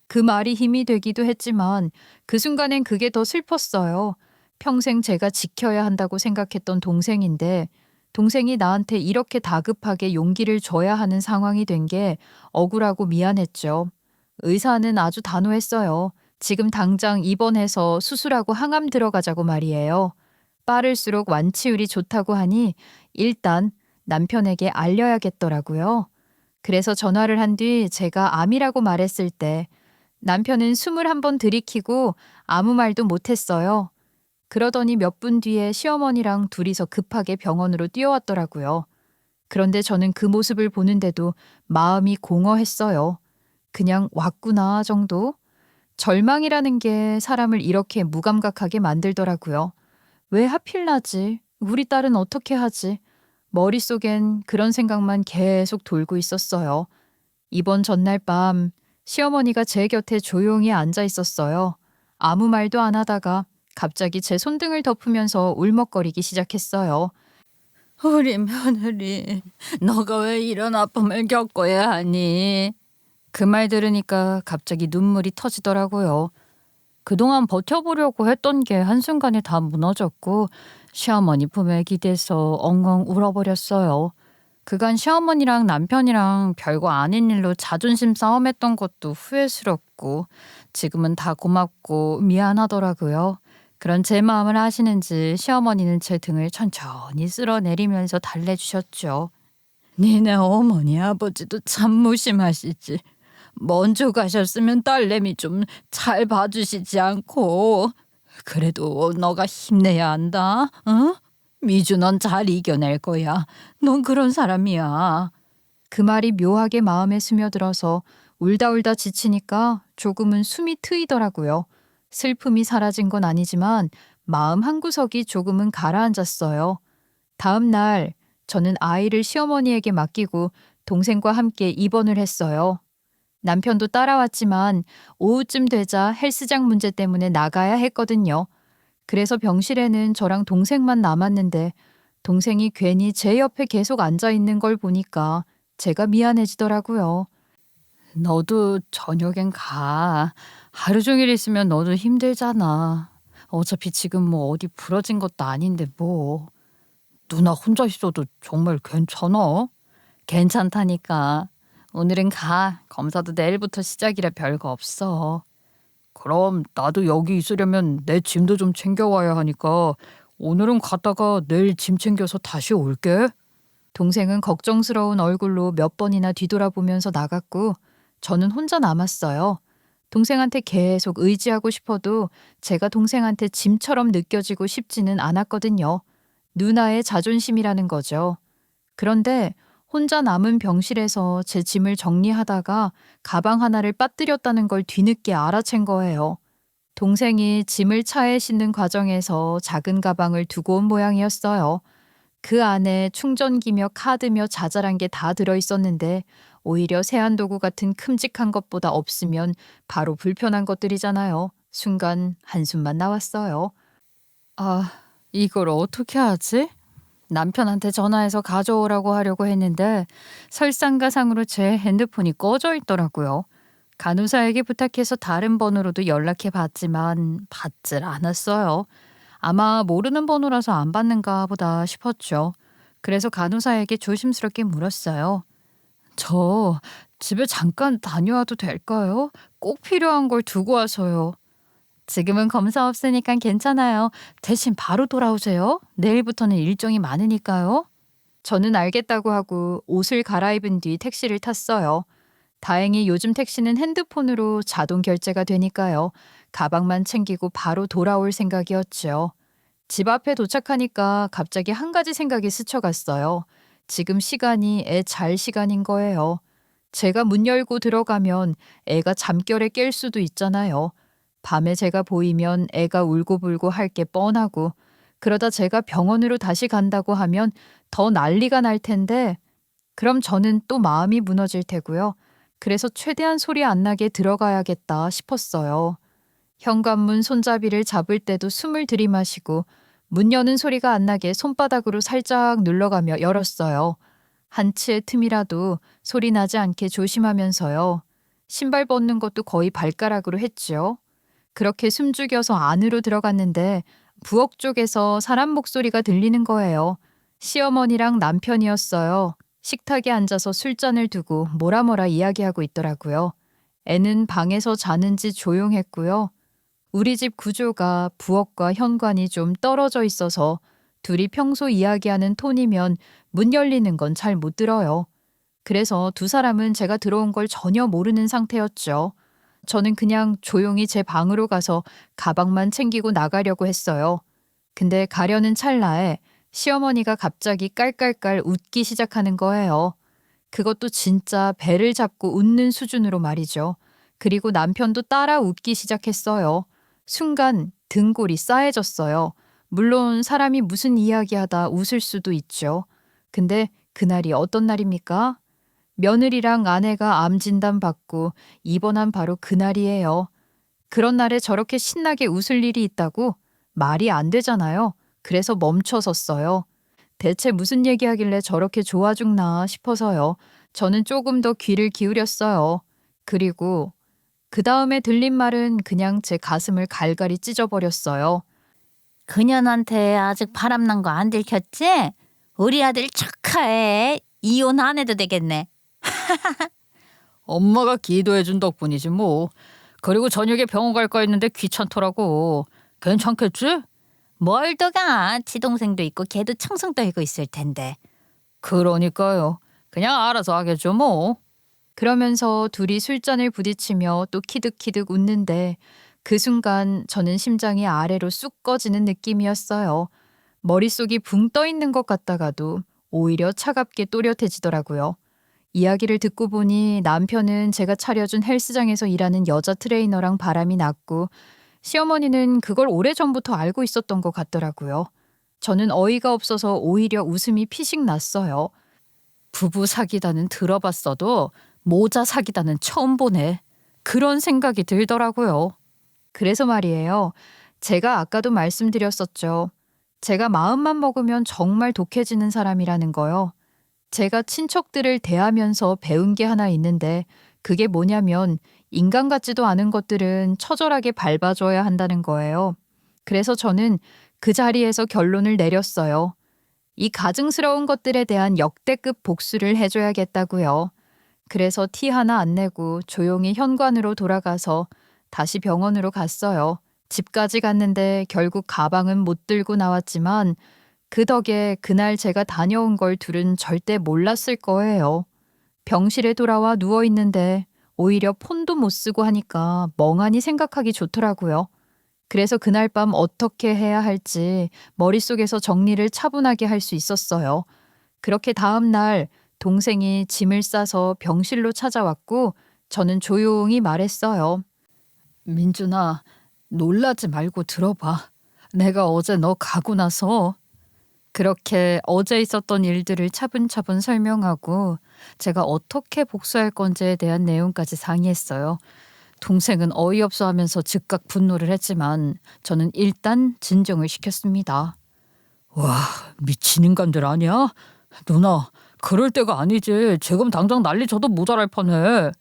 그 말이 힘이 되기도 했지만 그 순간엔 그게 더 슬펐어요. 평생 제가 지켜야 한다고 생각했던 동생인데 동생이 나한테 이렇게 다급하게 용기를 줘야 하는 상황이 된 게 억울하고 미안했죠. 의사는 아주 단호했어요. 지금 당장 입원해서 수술하고 항암 들어가자고 말이에요. 빠를수록 완치율이 좋다고 하니 일단 남편에게 알려야겠더라고요. 그래서 전화를 한 뒤 제가 암이라고 말했을 때 남편은 숨을 한번 들이키고 아무 말도 못했어요. 그러더니 몇 분 뒤에 시어머니랑 둘이서 급하게 병원으로 뛰어왔더라고요. 그런데 저는 그 모습을 보는데도 마음이 공허했어요. 그냥 왔구나 정도? 절망이라는 게 사람을 이렇게 무감각하게 만들더라고요. 왜 하필 나지? 우리 딸은 어떻게 하지? 머릿속엔 그런 생각만 계속 돌고 있었어요. 이번 전날 밤 시어머니가 제 곁에 조용히 앉아 있었어요. 아무 말도 안 하다가 갑자기 제 손등을 덮으면서 울먹거리기 시작했어요. 우리 며느리, 너가 왜 이런 아픔을 겪어야 하니? 그 말 들으니까 갑자기 눈물이 터지더라고요. 그동안 버텨보려고 했던 게 한순간에 다 무너졌고 시어머니 품에 기대서 엉엉 울어버렸어요. 그간 시어머니랑 남편이랑 별거 아닌 일로 자존심 싸움했던 것도 후회스럽고 지금은 다 고맙고 미안하더라고요. 그런 제 마음을 아시는지 시어머니는 제 등을 천천히 쓸어내리면서 달래주셨죠. 니네 어머니 아버지도 참 무심하시지. 먼저 가셨으면 딸내미 좀 잘 봐주시지 않고. 그래도 너가 힘내야 한다. 응? 미주 넌 잘 이겨낼 거야. 넌 그런 사람이야. 그 말이 묘하게 마음에 스며들어서 울다 울다 지치니까 조금은 숨이 트이더라고요. 슬픔이 사라진 건 아니지만 마음 한구석이 조금은 가라앉았어요. 다음 날 저는 아이를 시어머니에게 맡기고 동생과 함께 입원을 했어요. 남편도 따라왔지만 오후쯤 되자 헬스장 문제 때문에 나가야 했거든요. 그래서 병실에는 저랑 동생만 남았는데 동생이 괜히 제 옆에 계속 앉아 있는 걸 보니까 제가 미안해지더라고요. 너도 저녁엔 가. 하루 종일 있으면 너도 힘들잖아. 어차피 지금 뭐 어디 부러진 것도 아닌데 뭐. 누나 혼자 있어도 정말 괜찮아? 괜찮다니까. 오늘은 가. 검사도 내일부터 시작이라 별거 없어. 그럼 나도 여기 있으려면 내 짐도 좀 챙겨와야 하니까 오늘은 갔다가 내일 짐 챙겨서 다시 올게. 동생은 걱정스러운 얼굴로 몇 번이나 뒤돌아보면서 나갔고 저는 혼자 남았어요. 동생한테 계속 의지하고 싶어도 제가 동생한테 짐처럼 느껴지고 싶지는 않았거든요. 누나의 자존심이라는 거죠. 그런데 혼자 남은 병실에서 제 짐을 정리하다가 가방 하나를 빠뜨렸다는 걸 뒤늦게 알아챈 거예요. 동생이 짐을 차에 싣는 과정에서 작은 가방을 두고 온 모양이었어요. 그 안에 충전기며 카드며 자잘한 게 다 들어있었는데 오히려 세안도구 같은 큼직한 것보다 없으면 바로 불편한 것들이잖아요. 순간 한숨만 나왔어요. 아, 이걸 어떻게 하지? 남편한테 전화해서 가져오라고 하려고 했는데 설상가상으로 제 핸드폰이 꺼져 있더라고요. 간호사에게 부탁해서 다른 번호로도 연락해 봤지만 받질 않았어요. 아마 모르는 번호라서 안 받는가 보다 싶었죠. 그래서 간호사에게 조심스럽게 물었어요. 저 집에 잠깐 다녀와도 될까요? 꼭 필요한 걸 두고 와서요. 지금은 검사 없으니까 괜찮아요. 대신 바로 돌아오세요. 내일부터는 일정이 많으니까요. 저는 알겠다고 하고 옷을 갈아입은 뒤 택시를 탔어요. 다행히 요즘 택시는 핸드폰으로 자동 결제가 되니까요. 가방만 챙기고 바로 돌아올 생각이었죠. 집 앞에 도착하니까 갑자기 한 가지 생각이 스쳐갔어요. 지금 시간이 애 잘 시간인 거예요. 제가 문 열고 들어가면 애가 잠결에 깰 수도 있잖아요. 밤에 제가 보이면 애가 울고불고 할 게 뻔하고 그러다 제가 병원으로 다시 간다고 하면 더 난리가 날 텐데 그럼 저는 또 마음이 무너질 테고요. 그래서 최대한 소리 안 나게 들어가야겠다 싶었어요. 현관문 손잡이를 잡을 때도 숨을 들이마시고 문 여는 소리가 안 나게 손바닥으로 살짝 눌러가며 열었어요. 한치의 틈이라도 소리 나지 않게 조심하면서요. 신발 벗는 것도 거의 발가락으로 했죠. 그렇게 숨죽여서 안으로 들어갔는데 부엌 쪽에서 사람 목소리가 들리는 거예요. 시어머니랑 남편이었어요. 식탁에 앉아서 술잔을 두고 뭐라 이야기하고 있더라고요. 애는 방에서 자는지 조용했고요. 우리 집 구조가 부엌과 현관이 좀 떨어져 있어서 둘이 평소 이야기하는 톤이면 문 열리는 건 잘 못 들어요. 그래서 두 사람은 제가 들어온 걸 전혀 모르는 상태였죠. 저는 그냥 조용히 제 방으로 가서 가방만 챙기고 나가려고 했어요. 근데 가려는 찰나에 시어머니가 갑자기 깔깔깔 웃기 시작하는 거예요. 그것도 진짜 배를 잡고 웃는 수준으로 말이죠. 그리고 남편도 따라 웃기 시작했어요. 순간 등골이 싸해졌어요. 물론 사람이 무슨 이야기하다 웃을 수도 있죠. 근데 그날이 어떤 날입니까? 며느리랑 아내가 암 진단 받고 입원한 바로 그날이에요. 그런 날에 저렇게 신나게 웃을 일이 있다고? 말이 안 되잖아요. 그래서 멈춰섰어요. 대체 무슨 얘기하길래 저렇게 좋아 죽나 싶어서요. 저는 조금 더 귀를 기울였어요. 그리고 그 다음에 들린 말은 그냥 제 가슴을 갈갈이 찢어버렸어요. 그년한테 아직 바람난 거 안 들켰지? 우리 아들 축하해. 이혼 안 해도 되겠네. 엄마가 기도해준 덕분이지 뭐. 그리고 저녁에 병원 갈까 했는데 귀찮더라고. 괜찮겠지? 뭘 또 가. 지동생도 있고 걔도 청승 떨고 있을 텐데. 그러니까요. 그냥 알아서 하겠죠 뭐. 그러면서 둘이 술잔을 부딪히며 또 키득키득 웃는데 그 순간 저는 심장이 아래로 쑥 꺼지는 느낌이었어요. 머릿속이 붕 떠 있는 것 같다가도 오히려 차갑게 또렷해지더라고요. 이야기를 듣고 보니 남편은 제가 차려준 헬스장에서 일하는 여자 트레이너랑 바람이 났고 시어머니는 그걸 오래전부터 알고 있었던 것 같더라고요. 저는 어이가 없어서 오히려 웃음이 피식 났어요. 부부 사귀다는 들어봤어도 모자 사귀다는 처음 보네. 그런 생각이 들더라고요. 그래서 말이에요. 제가 아까도 말씀드렸었죠. 제가 마음만 먹으면 정말 독해지는 사람이라는 거요. 제가 친척들을 대하면서 배운 게 하나 있는데 그게 뭐냐면 인간 같지도 않은 것들은 처절하게 밟아줘야 한다는 거예요. 그래서 저는 그 자리에서 결론을 내렸어요. 이 가증스러운 것들에 대한 역대급 복수를 해줘야겠다고요. 그래서 티 하나 안 내고 조용히 현관으로 돌아가서 다시 병원으로 갔어요. 집까지 갔는데 결국 가방은 못 들고 나왔지만 그 덕에 그날 제가 다녀온 걸 둘은 절대 몰랐을 거예요. 병실에 돌아와 누워있는데 오히려 폰도 못 쓰고 하니까 멍하니 생각하기 좋더라고요. 그래서 그날 밤 어떻게 해야 할지 머릿속에서 정리를 차분하게 할 수 있었어요. 그렇게 다음 날 동생이 짐을 싸서 병실로 찾아왔고 저는 조용히 말했어요. 민준아, 놀라지 말고 들어봐. 내가 어제 너 가고 나서 그렇게 어제 있었던 일들을 차분차분 설명하고 제가 어떻게 복수할 건지에 대한 내용까지 상의했어요. 동생은 어이없어 하면서 즉각 분노를 했지만 저는 일단 진정을 시켰습니다. 와, 미친 인간들 아니야? 누나, 그럴 때가 아니지. 지금 당장 난리 쳐도 모자랄 판에.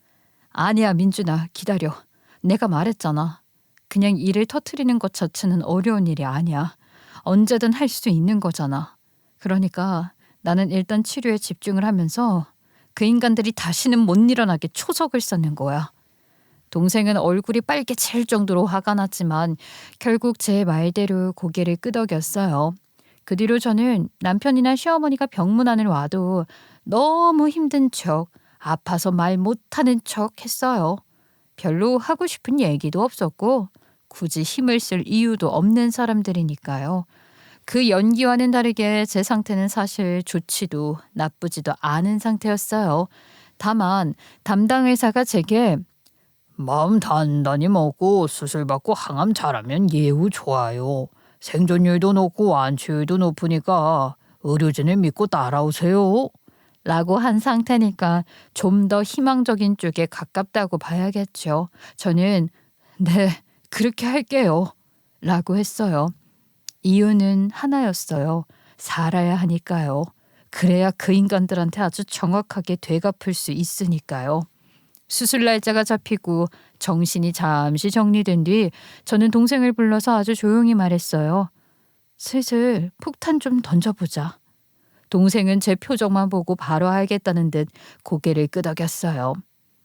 아니야, 민준아, 기다려. 내가 말했잖아. 그냥 일을 터트리는 것 자체는 어려운 일이 아니야. 언제든 할 수 있는 거잖아. 그러니까 나는 일단 치료에 집중을 하면서 그 인간들이 다시는 못 일어나게 초석을 쌓는 거야. 동생은 얼굴이 빨개질 정도로 화가 났지만 결국 제 말대로 고개를 끄덕였어요. 그 뒤로 저는 남편이나 시어머니가 병문안을 와도 너무 힘든 척, 아파서 말 못하는 척 했어요. 별로 하고 싶은 얘기도 없었고 굳이 힘을 쓸 이유도 없는 사람들이니까요. 그 연기와는 다르게 제 상태는 사실 좋지도 나쁘지도 않은 상태였어요. 다만 담당 의사가 제게 마음 단단히 먹고 수술받고 항암 잘하면 예후 좋아요. 생존율도 높고 완치율도 높으니까 의료진을 믿고 따라오세요. 라고 한 상태니까 좀 더 희망적인 쪽에 가깝다고 봐야겠죠. 저는 네, 그렇게 할게요. 라고 했어요. 이유는 하나였어요. 살아야 하니까요. 그래야 그 인간들한테 아주 정확하게 되갚을 수 있으니까요. 수술 날짜가 잡히고 정신이 잠시 정리된 뒤 저는 동생을 불러서 아주 조용히 말했어요. 슬슬 폭탄 좀 던져보자. 동생은 제 표정만 보고 바로 알겠다는 듯 고개를 끄덕였어요.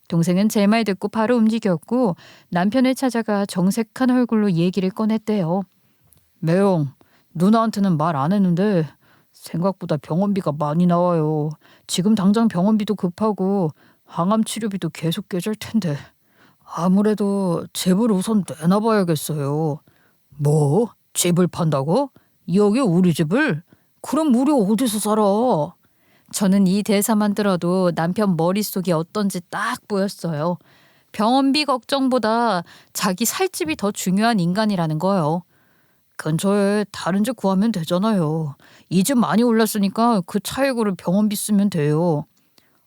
동생은 제 말 듣고 바로 움직였고 남편을 찾아가 정색한 얼굴로 얘기를 꺼냈대요. 매영, 누나한테는 말 안 했는데 생각보다 병원비가 많이 나와요. 지금 당장 병원비도 급하고 항암 치료비도 계속 깨질 텐데 아무래도 집을 우선 내놔봐야겠어요. 뭐? 집을 판다고? 여기 우리 집을? 그럼 우리 어디서 살아? 저는 이 대사만 들어도 남편 머릿속이 어떤지 딱 보였어요. 병원비 걱정보다 자기 살 집이 더 중요한 인간이라는 거예요. 근처에 다른 집 구하면 되잖아요. 이 집 많이 올랐으니까 그 차익으로 병원비 쓰면 돼요.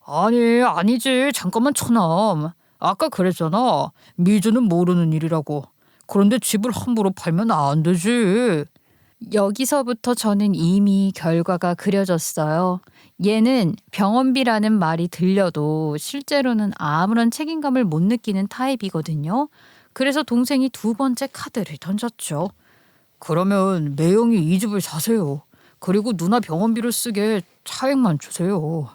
아니지. 잠깐만 처남. 아까 그랬잖아. 미주는 모르는 일이라고. 그런데 집을 함부로 팔면 안 되지. 여기서부터 저는 이미 결과가 그려졌어요. 얘는 병원비라는 말이 들려도 실제로는 아무런 책임감을 못 느끼는 타입이거든요. 그래서 동생이 두 번째 카드를 던졌죠. 그러면 매형이 이 집을 사세요. 그리고 누나 병원비로 쓰게 차액만 주세요.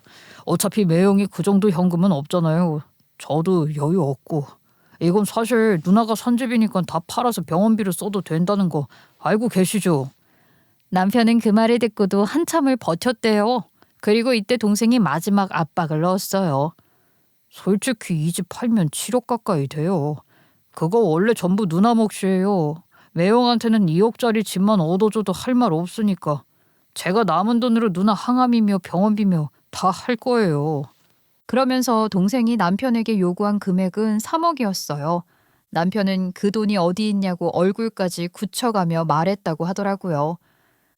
어차피 매형이 그 정도 현금은 없잖아요. 저도 여유 없고. 이건 사실 누나가 산 집이니까 다 팔아서 병원비로 써도 된다는 거 알고 계시죠? 남편은 그 말을 듣고도 한참을 버텼대요. 그리고 이때 동생이 마지막 압박을 넣었어요. 솔직히 이 집 팔면 7억 가까이 돼요. 그거 원래 전부 누나 몫이에요. 매형한테는 2억짜리 집만 얻어줘도 할 말 없으니까 제가 남은 돈으로 누나 항암이며 병원비며 다 할 거예요. 그러면서 동생이 남편에게 요구한 금액은 3억이었어요. 남편은 그 돈이 어디 있냐고 얼굴까지 굳혀가며 말했다고 하더라고요.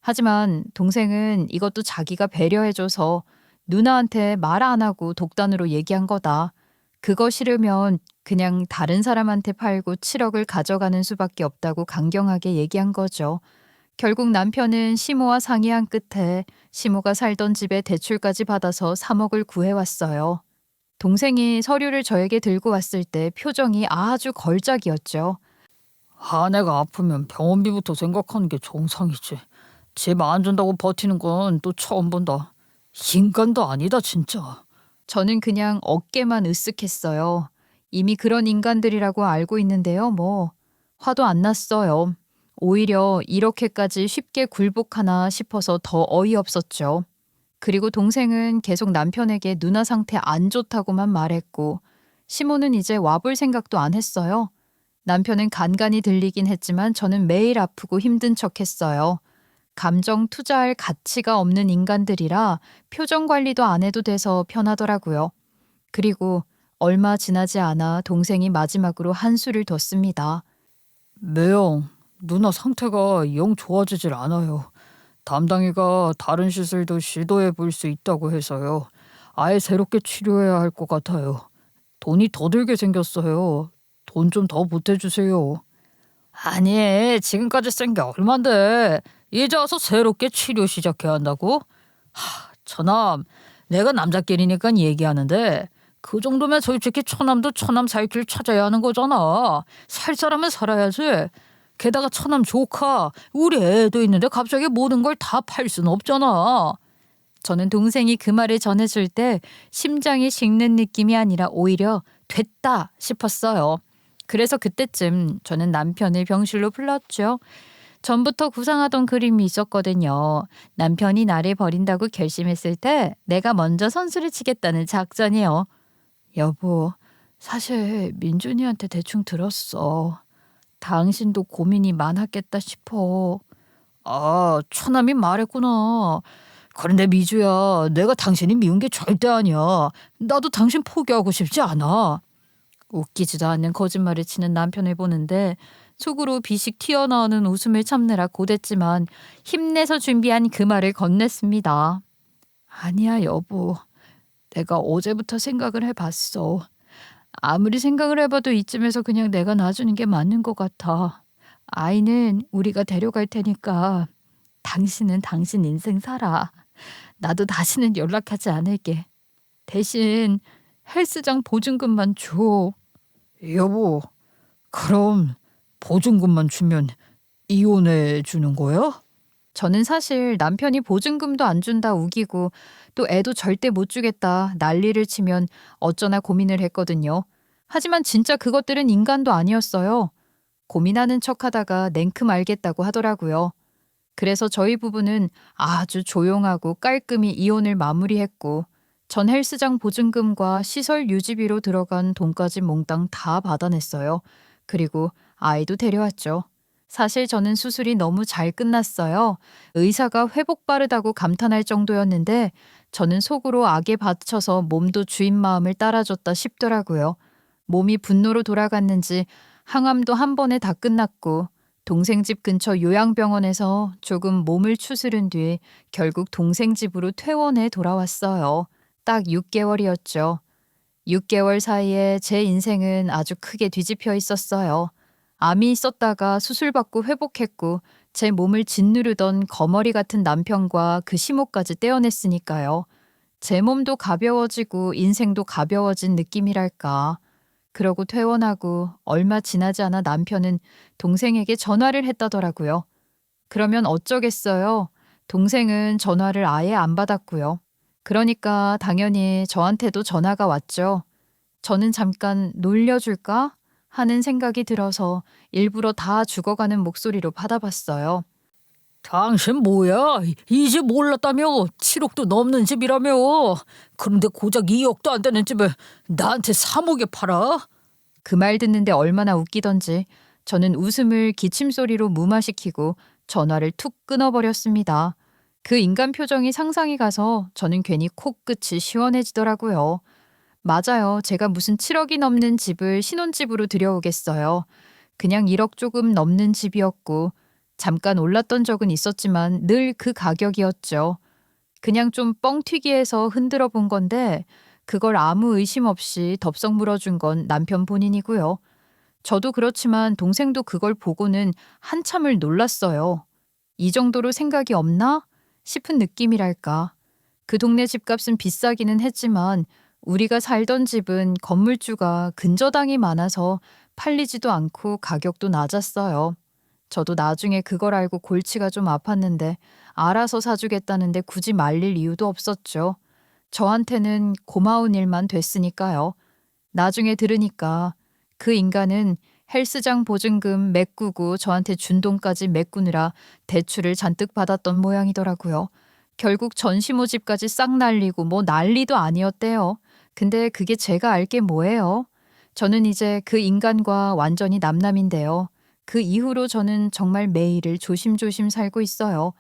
하지만 동생은 이것도 자기가 배려해줘서 누나한테 말 안 하고 독단으로 얘기한 거다. 그거 싫으면 그냥 다른 사람한테 팔고 7억을 가져가는 수밖에 없다고 강경하게 얘기한 거죠. 결국 남편은 시모와 상의한 끝에 시모가 살던 집에 대출까지 받아서 3억을 구해왔어요. 동생이 서류를 저에게 들고 왔을 때 표정이 아주 걸작이었죠. 아내가 아프면 병원비부터 생각하는 게 정상이지. 집 안 준다고 버티는 건 또 처음 본다. 인간도 아니다 진짜. 저는 그냥 어깨만 으쓱했어요. 이미 그런 인간들이라고 알고 있는데요, 뭐. 화도 안 났어요. 오히려 이렇게까지 쉽게 굴복하나 싶어서 더 어이없었죠. 그리고 동생은 계속 남편에게 누나 상태 안 좋다고만 말했고, 시모는 이제 와볼 생각도 안 했어요. 남편은 간간히 들리긴 했지만 저는 매일 아프고 힘든 척 했어요. 감정 투자할 가치가 없는 인간들이라 표정 관리도 안 해도 돼서 편하더라고요. 그리고 얼마 지나지 않아 동생이 마지막으로 한수를 뒀습니다. 매형, 누나 상태가 영 좋아지질 않아요. 담당이가 다른 시술도 시도해 볼 수 있다고 해서요. 아예 새롭게 치료해야 할 것 같아요. 돈이 더 들게 생겼어요. 돈 좀 더 보태주세요. 아니, 지금까지 쓴 게 얼만데 이제 와서 새롭게 치료 시작해야 한다고? 처남, 내가 남자끼리니까 얘기하는데 그 정도면 솔직히 처남도 처남 살 길 찾아야 하는 거잖아. 살 사람은 살아야지. 게다가 처남 조카, 우리 애도 있는데 갑자기 모든 걸 다 팔 수는 없잖아. 저는 동생이 그 말을 전해줄 때 심장이 식는 느낌이 아니라 오히려 됐다 싶었어요. 그래서 그때쯤 저는 남편을 병실로 불렀죠. 전부터 구상하던 그림이 있었거든요. 남편이 나를 버린다고 결심했을 때 내가 먼저 선수를 치겠다는 작전이요. 여보, 사실 민준이한테 대충 들었어. 당신도 고민이 많았겠다 싶어. 아, 처남이 말했구나. 그런데 미주야, 내가 당신이 미운 게 절대 아니야. 나도 당신 포기하고 싶지 않아. 웃기지도 않는 거짓말을 치는 남편을 보는데 속으로 비식 튀어나오는 웃음을 참느라 고됐지만 힘내서 준비한 그 말을 건넸습니다. 아니야 여보. 내가 어제부터 생각을 해봤어. 아무리 생각을 해봐도 이쯤에서 그냥 내가 놔주는 게 맞는 것 같아. 아이는 우리가 데려갈 테니까 당신은 당신 인생 살아. 나도 다시는 연락하지 않을게. 대신 헬스장 보증금만 줘. 여보, 그럼 보증금만 주면 이혼해 주는 거야? 저는 사실 남편이 보증금도 안 준다 우기고 또 애도 절대 못 주겠다 난리를 치면 어쩌나 고민을 했거든요. 하지만 진짜 그것들은 인간도 아니었어요. 고민하는 척하다가 냉큼 알겠다고 하더라고요. 그래서 저희 부부는 아주 조용하고 깔끔히 이혼을 마무리했고 전 헬스장 보증금과 시설 유지비로 들어간 돈까지 몽땅 다 받아냈어요. 그리고 아이도 데려왔죠. 사실 저는 수술이 너무 잘 끝났어요. 의사가 회복 빠르다고 감탄할 정도였는데 저는 속으로 악에 받쳐서 몸도 주인 마음을 따라줬다 싶더라고요. 몸이 분노로 돌아갔는지 항암도 한 번에 다 끝났고 동생 집 근처 요양병원에서 조금 몸을 추스른 뒤 결국 동생 집으로 퇴원해 돌아왔어요. 딱 6개월이었죠. 6개월 사이에 제 인생은 아주 크게 뒤집혀 있었어요. 암이 있었다가 수술받고 회복했고 제 몸을 짓누르던 거머리 같은 남편과 그 시모까지 떼어냈으니까요. 제 몸도 가벼워지고 인생도 가벼워진 느낌이랄까. 그러고 퇴원하고 얼마 지나지 않아 남편은 동생에게 전화를 했다더라고요. 그러면 어쩌겠어요. 동생은 전화를 아예 안 받았고요. 그러니까 당연히 저한테도 전화가 왔죠. 저는 잠깐 놀려줄까 하는 생각이 들어서 일부러 다 죽어가는 목소리로 받아봤어요. 당신 뭐야? 이 집 몰랐다며? 7억도 넘는 집이라며? 그런데 고작 2억도 안 되는 집을 나한테 3억에 팔아? 그 말 듣는데 얼마나 웃기던지 저는 웃음을 기침소리로 무마시키고 전화를 툭 끊어버렸습니다. 그 인간 표정이 상상이 가서 저는 괜히 코끝이 시원해지더라고요. 맞아요. 제가 무슨 7억이 넘는 집을 신혼집으로 들여오겠어요. 그냥 1억 조금 넘는 집이었고 잠깐 올랐던 적은 있었지만 늘 그 가격이었죠. 그냥 좀 뻥튀기해서 흔들어 본 건데 그걸 아무 의심 없이 덥석 물어준 건 남편 본인이고요. 저도 그렇지만 동생도 그걸 보고는 한참을 놀랐어요. 이 정도로 생각이 없나? 싶은 느낌이랄까. 그 동네 집값은 비싸기는 했지만 우리가 살던 집은 건물주가 근저당이 많아서 팔리지도 않고 가격도 낮았어요. 저도 나중에 그걸 알고 골치가 좀 아팠는데 알아서 사주겠다는데 굳이 말릴 이유도 없었죠. 저한테는 고마운 일만 됐으니까요. 나중에 들으니까 그 인간은 헬스장 보증금 메꾸고 저한테 준 돈까지 메꾸느라 대출을 잔뜩 받았던 모양이더라고요. 결국 전시모집까지 싹 날리고 뭐 난리도 아니었대요. 근데 그게 제가 알 게 뭐예요? 저는 이제 그 인간과 완전히 남남인데요. 그 이후로 저는 정말 매일을 조심조심 살고 있어요.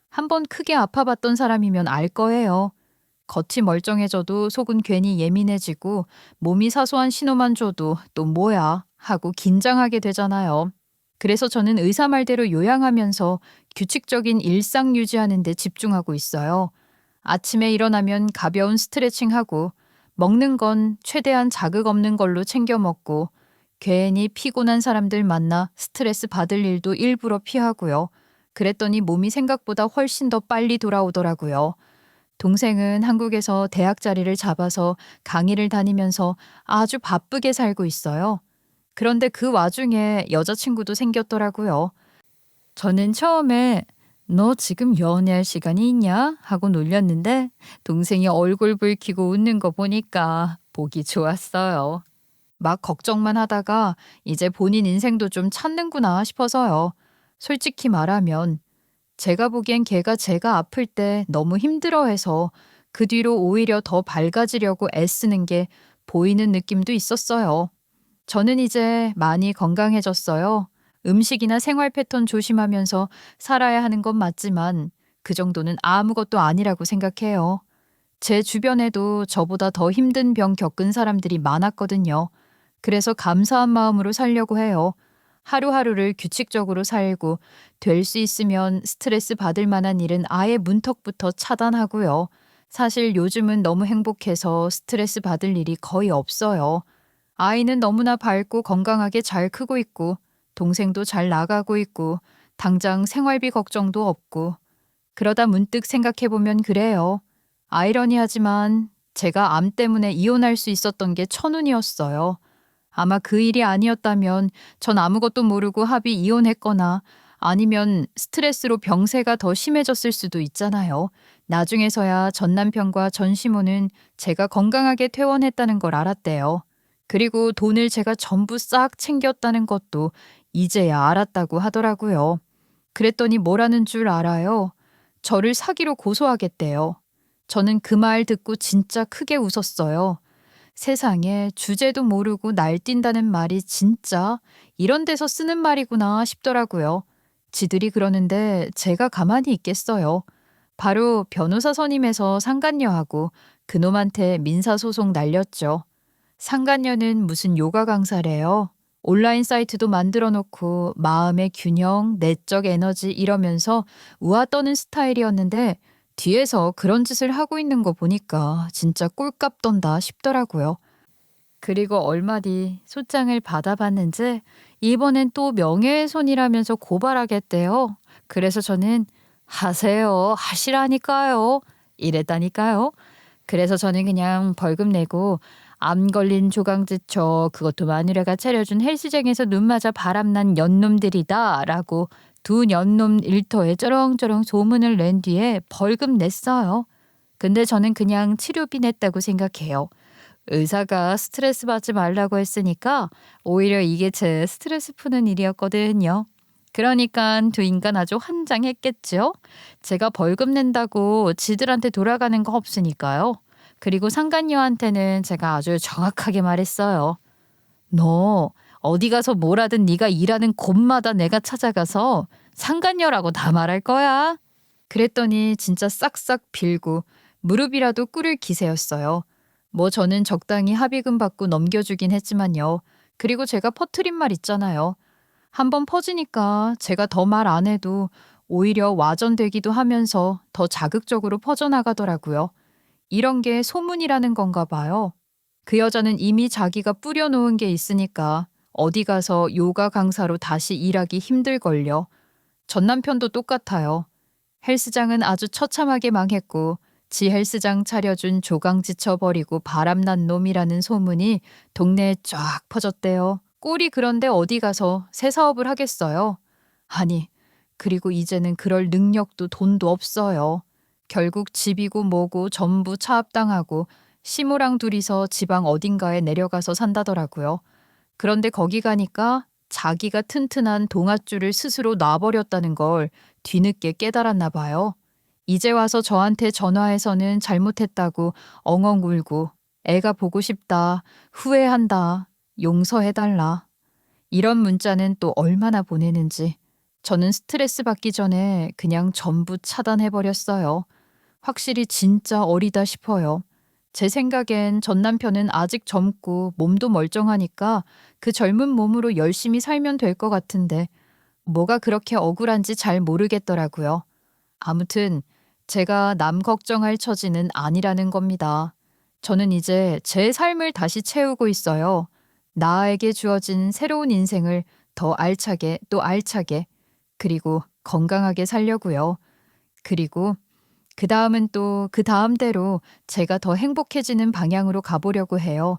한번 크게 아파봤던 사람이면 알 거예요. 겉이 멀쩡해져도 속은 괜히 예민해지고 몸이 사소한 신호만 줘도 또 뭐야 하고 긴장하게 되잖아요. 그래서 저는 의사 말대로 요양하면서 규칙적인 일상 유지하는 데 집중하고 있어요. 아침에 일어나면 가벼운 스트레칭하고 먹는 건 최대한 자극 없는 걸로 챙겨 먹고 괜히 피곤한 사람들 만나 스트레스 받을 일도 일부러 피하고요. 그랬더니 몸이 생각보다 훨씬 더 빨리 돌아오더라고요. 동생은 한국에서 대학 자리를 잡아서 강의를 다니면서 아주 바쁘게 살고 있어요. 그런데 그 와중에 여자친구도 생겼더라고요. 저는 처음에 너 지금 연애할 시간이 있냐? 하고 놀렸는데 동생이 얼굴 붉히고 웃는 거 보니까 보기 좋았어요. 막 걱정만 하다가 이제 본인 인생도 좀 찾는구나 싶어서요. 솔직히 말하면 제가 보기엔 걔가 제가 아플 때 너무 힘들어해서 그 뒤로 오히려 더 밝아지려고 애쓰는 게 보이는 느낌도 있었어요. 저는 이제 많이 건강해졌어요. 음식이나 생활 패턴 조심하면서 살아야 하는 건 맞지만 그 정도는 아무것도 아니라고 생각해요. 제 주변에도 저보다 더 힘든 병 겪은 사람들이 많았거든요. 그래서 감사한 마음으로 살려고 해요. 하루하루를 규칙적으로 살고 될 수 있으면 스트레스 받을 만한 일은 아예 문턱부터 차단하고요. 사실 요즘은 너무 행복해서 스트레스 받을 일이 거의 없어요. 아이는 너무나 밝고 건강하게 잘 크고 있고 동생도 잘 나가고 있고 당장 생활비 걱정도 없고 그러다 문득 생각해보면 그래요. 아이러니하지만 제가 암 때문에 이혼할 수 있었던 게 천운이었어요. 아마 그 일이 아니었다면 전 아무것도 모르고 합의 이혼했거나 아니면 스트레스로 병세가 더 심해졌을 수도 있잖아요. 나중에서야 전 남편과 전 시모는 제가 건강하게 퇴원했다는 걸 알았대요. 그리고 돈을 제가 전부 싹 챙겼다는 것도 이제야 알았다고 하더라고요. 그랬더니 뭐라는 줄 알아요? 저를 사기로 고소하겠대요. 저는 그 말 듣고 진짜 크게 웃었어요. 세상에 주제도 모르고 날뛴다는 말이 진짜 이런 데서 쓰는 말이구나 싶더라고요. 지들이 그러는데 제가 가만히 있겠어요. 바로 변호사 선임해서 상간녀하고 그놈한테 민사소송 날렸죠. 상간녀는 무슨 요가 강사래요. 온라인 사이트도 만들어 놓고 마음의 균형, 내적 에너지 이러면서 우아 떠는 스타일이었는데 뒤에서 그런 짓을 하고 있는 거 보니까 진짜 꼴값 떤다 싶더라고요. 그리고 얼마 뒤 소장을 받아봤는지 이번엔 또 명예훼손이라면서 고발하겠대요. 그래서 저는 하세요. 하시라니까요. 이랬다니까요. 그래서 저는 그냥 벌금 내고 암 걸린 조강지처 그것도 마누라가 차려준 헬스장에서 눈 맞아 바람난 연놈들이다 라고 두 연놈 일터에 쩌렁쩌렁 소문을 낸 뒤에 벌금 냈어요. 근데 저는 그냥 치료비 냈다고 생각해요. 의사가 스트레스 받지 말라고 했으니까 오히려 이게 제 스트레스 푸는 일이었거든요. 그러니까 두 인간 아주 환장했겠죠. 제가 벌금 낸다고 지들한테 돌아가는 거 없으니까요. 그리고 상간녀한테는 제가 아주 정확하게 말했어요. 너 어디 가서 뭘 하든 네가 일하는 곳마다 내가 찾아가서 상간녀라고 다 말할 거야. 그랬더니 진짜 싹싹 빌고 무릎이라도 꿇을 기세였어요. 뭐 저는 적당히 합의금 받고 넘겨주긴 했지만요. 그리고 제가 퍼트린 말 있잖아요. 한번 퍼지니까 제가 더 말 안 해도 오히려 와전되기도 하면서 더 자극적으로 퍼져나가더라고요. 이런 게 소문이라는 건가 봐요. 그 여자는 이미 자기가 뿌려놓은 게 있으니까 어디 가서 요가 강사로 다시 일하기 힘들걸요. 전 남편도 똑같아요. 헬스장은 아주 처참하게 망했고 지 헬스장 차려준 조강 지쳐버리고 바람난 놈이라는 소문이 동네에 쫙 퍼졌대요. 꼴이 그런데 어디 가서 새 사업을 하겠어요? 아니, 그리고 이제는 그럴 능력도 돈도 없어요. 결국 집이고 뭐고 전부 차압당하고 시무랑 둘이서 지방 어딘가에 내려가서 산다더라고요. 그런데 거기 가니까 자기가 튼튼한 동아줄을 스스로 놔버렸다는 걸 뒤늦게 깨달았나 봐요. 이제 와서 저한테 전화해서는 잘못했다고 엉엉 울고 애가 보고 싶다, 후회한다, 용서해달라. 이런 문자는 또 얼마나 보내는지 저는 스트레스 받기 전에 그냥 전부 차단해버렸어요. 확실히 진짜 어리다 싶어요. 제 생각엔 전 남편은 아직 젊고 몸도 멀쩡하니까 그 젊은 몸으로 열심히 살면 될 것 같은데 뭐가 그렇게 억울한지 잘 모르겠더라고요. 아무튼 제가 남 걱정할 처지는 아니라는 겁니다. 저는 이제 제 삶을 다시 채우고 있어요. 나에게 주어진 새로운 인생을 더 알차게 또 알차게 그리고 건강하게 살려고요. 그리고 그 다음은 또 그 다음대로 제가 더 행복해지는 방향으로 가보려고 해요.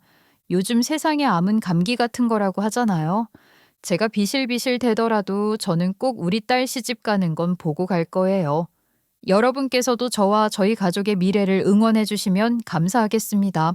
요즘 세상에 암은 감기 같은 거라고 하잖아요. 제가 비실비실 대더라도 저는 꼭 우리 딸 시집 가는 건 보고 갈 거예요. 여러분께서도 저와 저희 가족의 미래를 응원해 주시면 감사하겠습니다.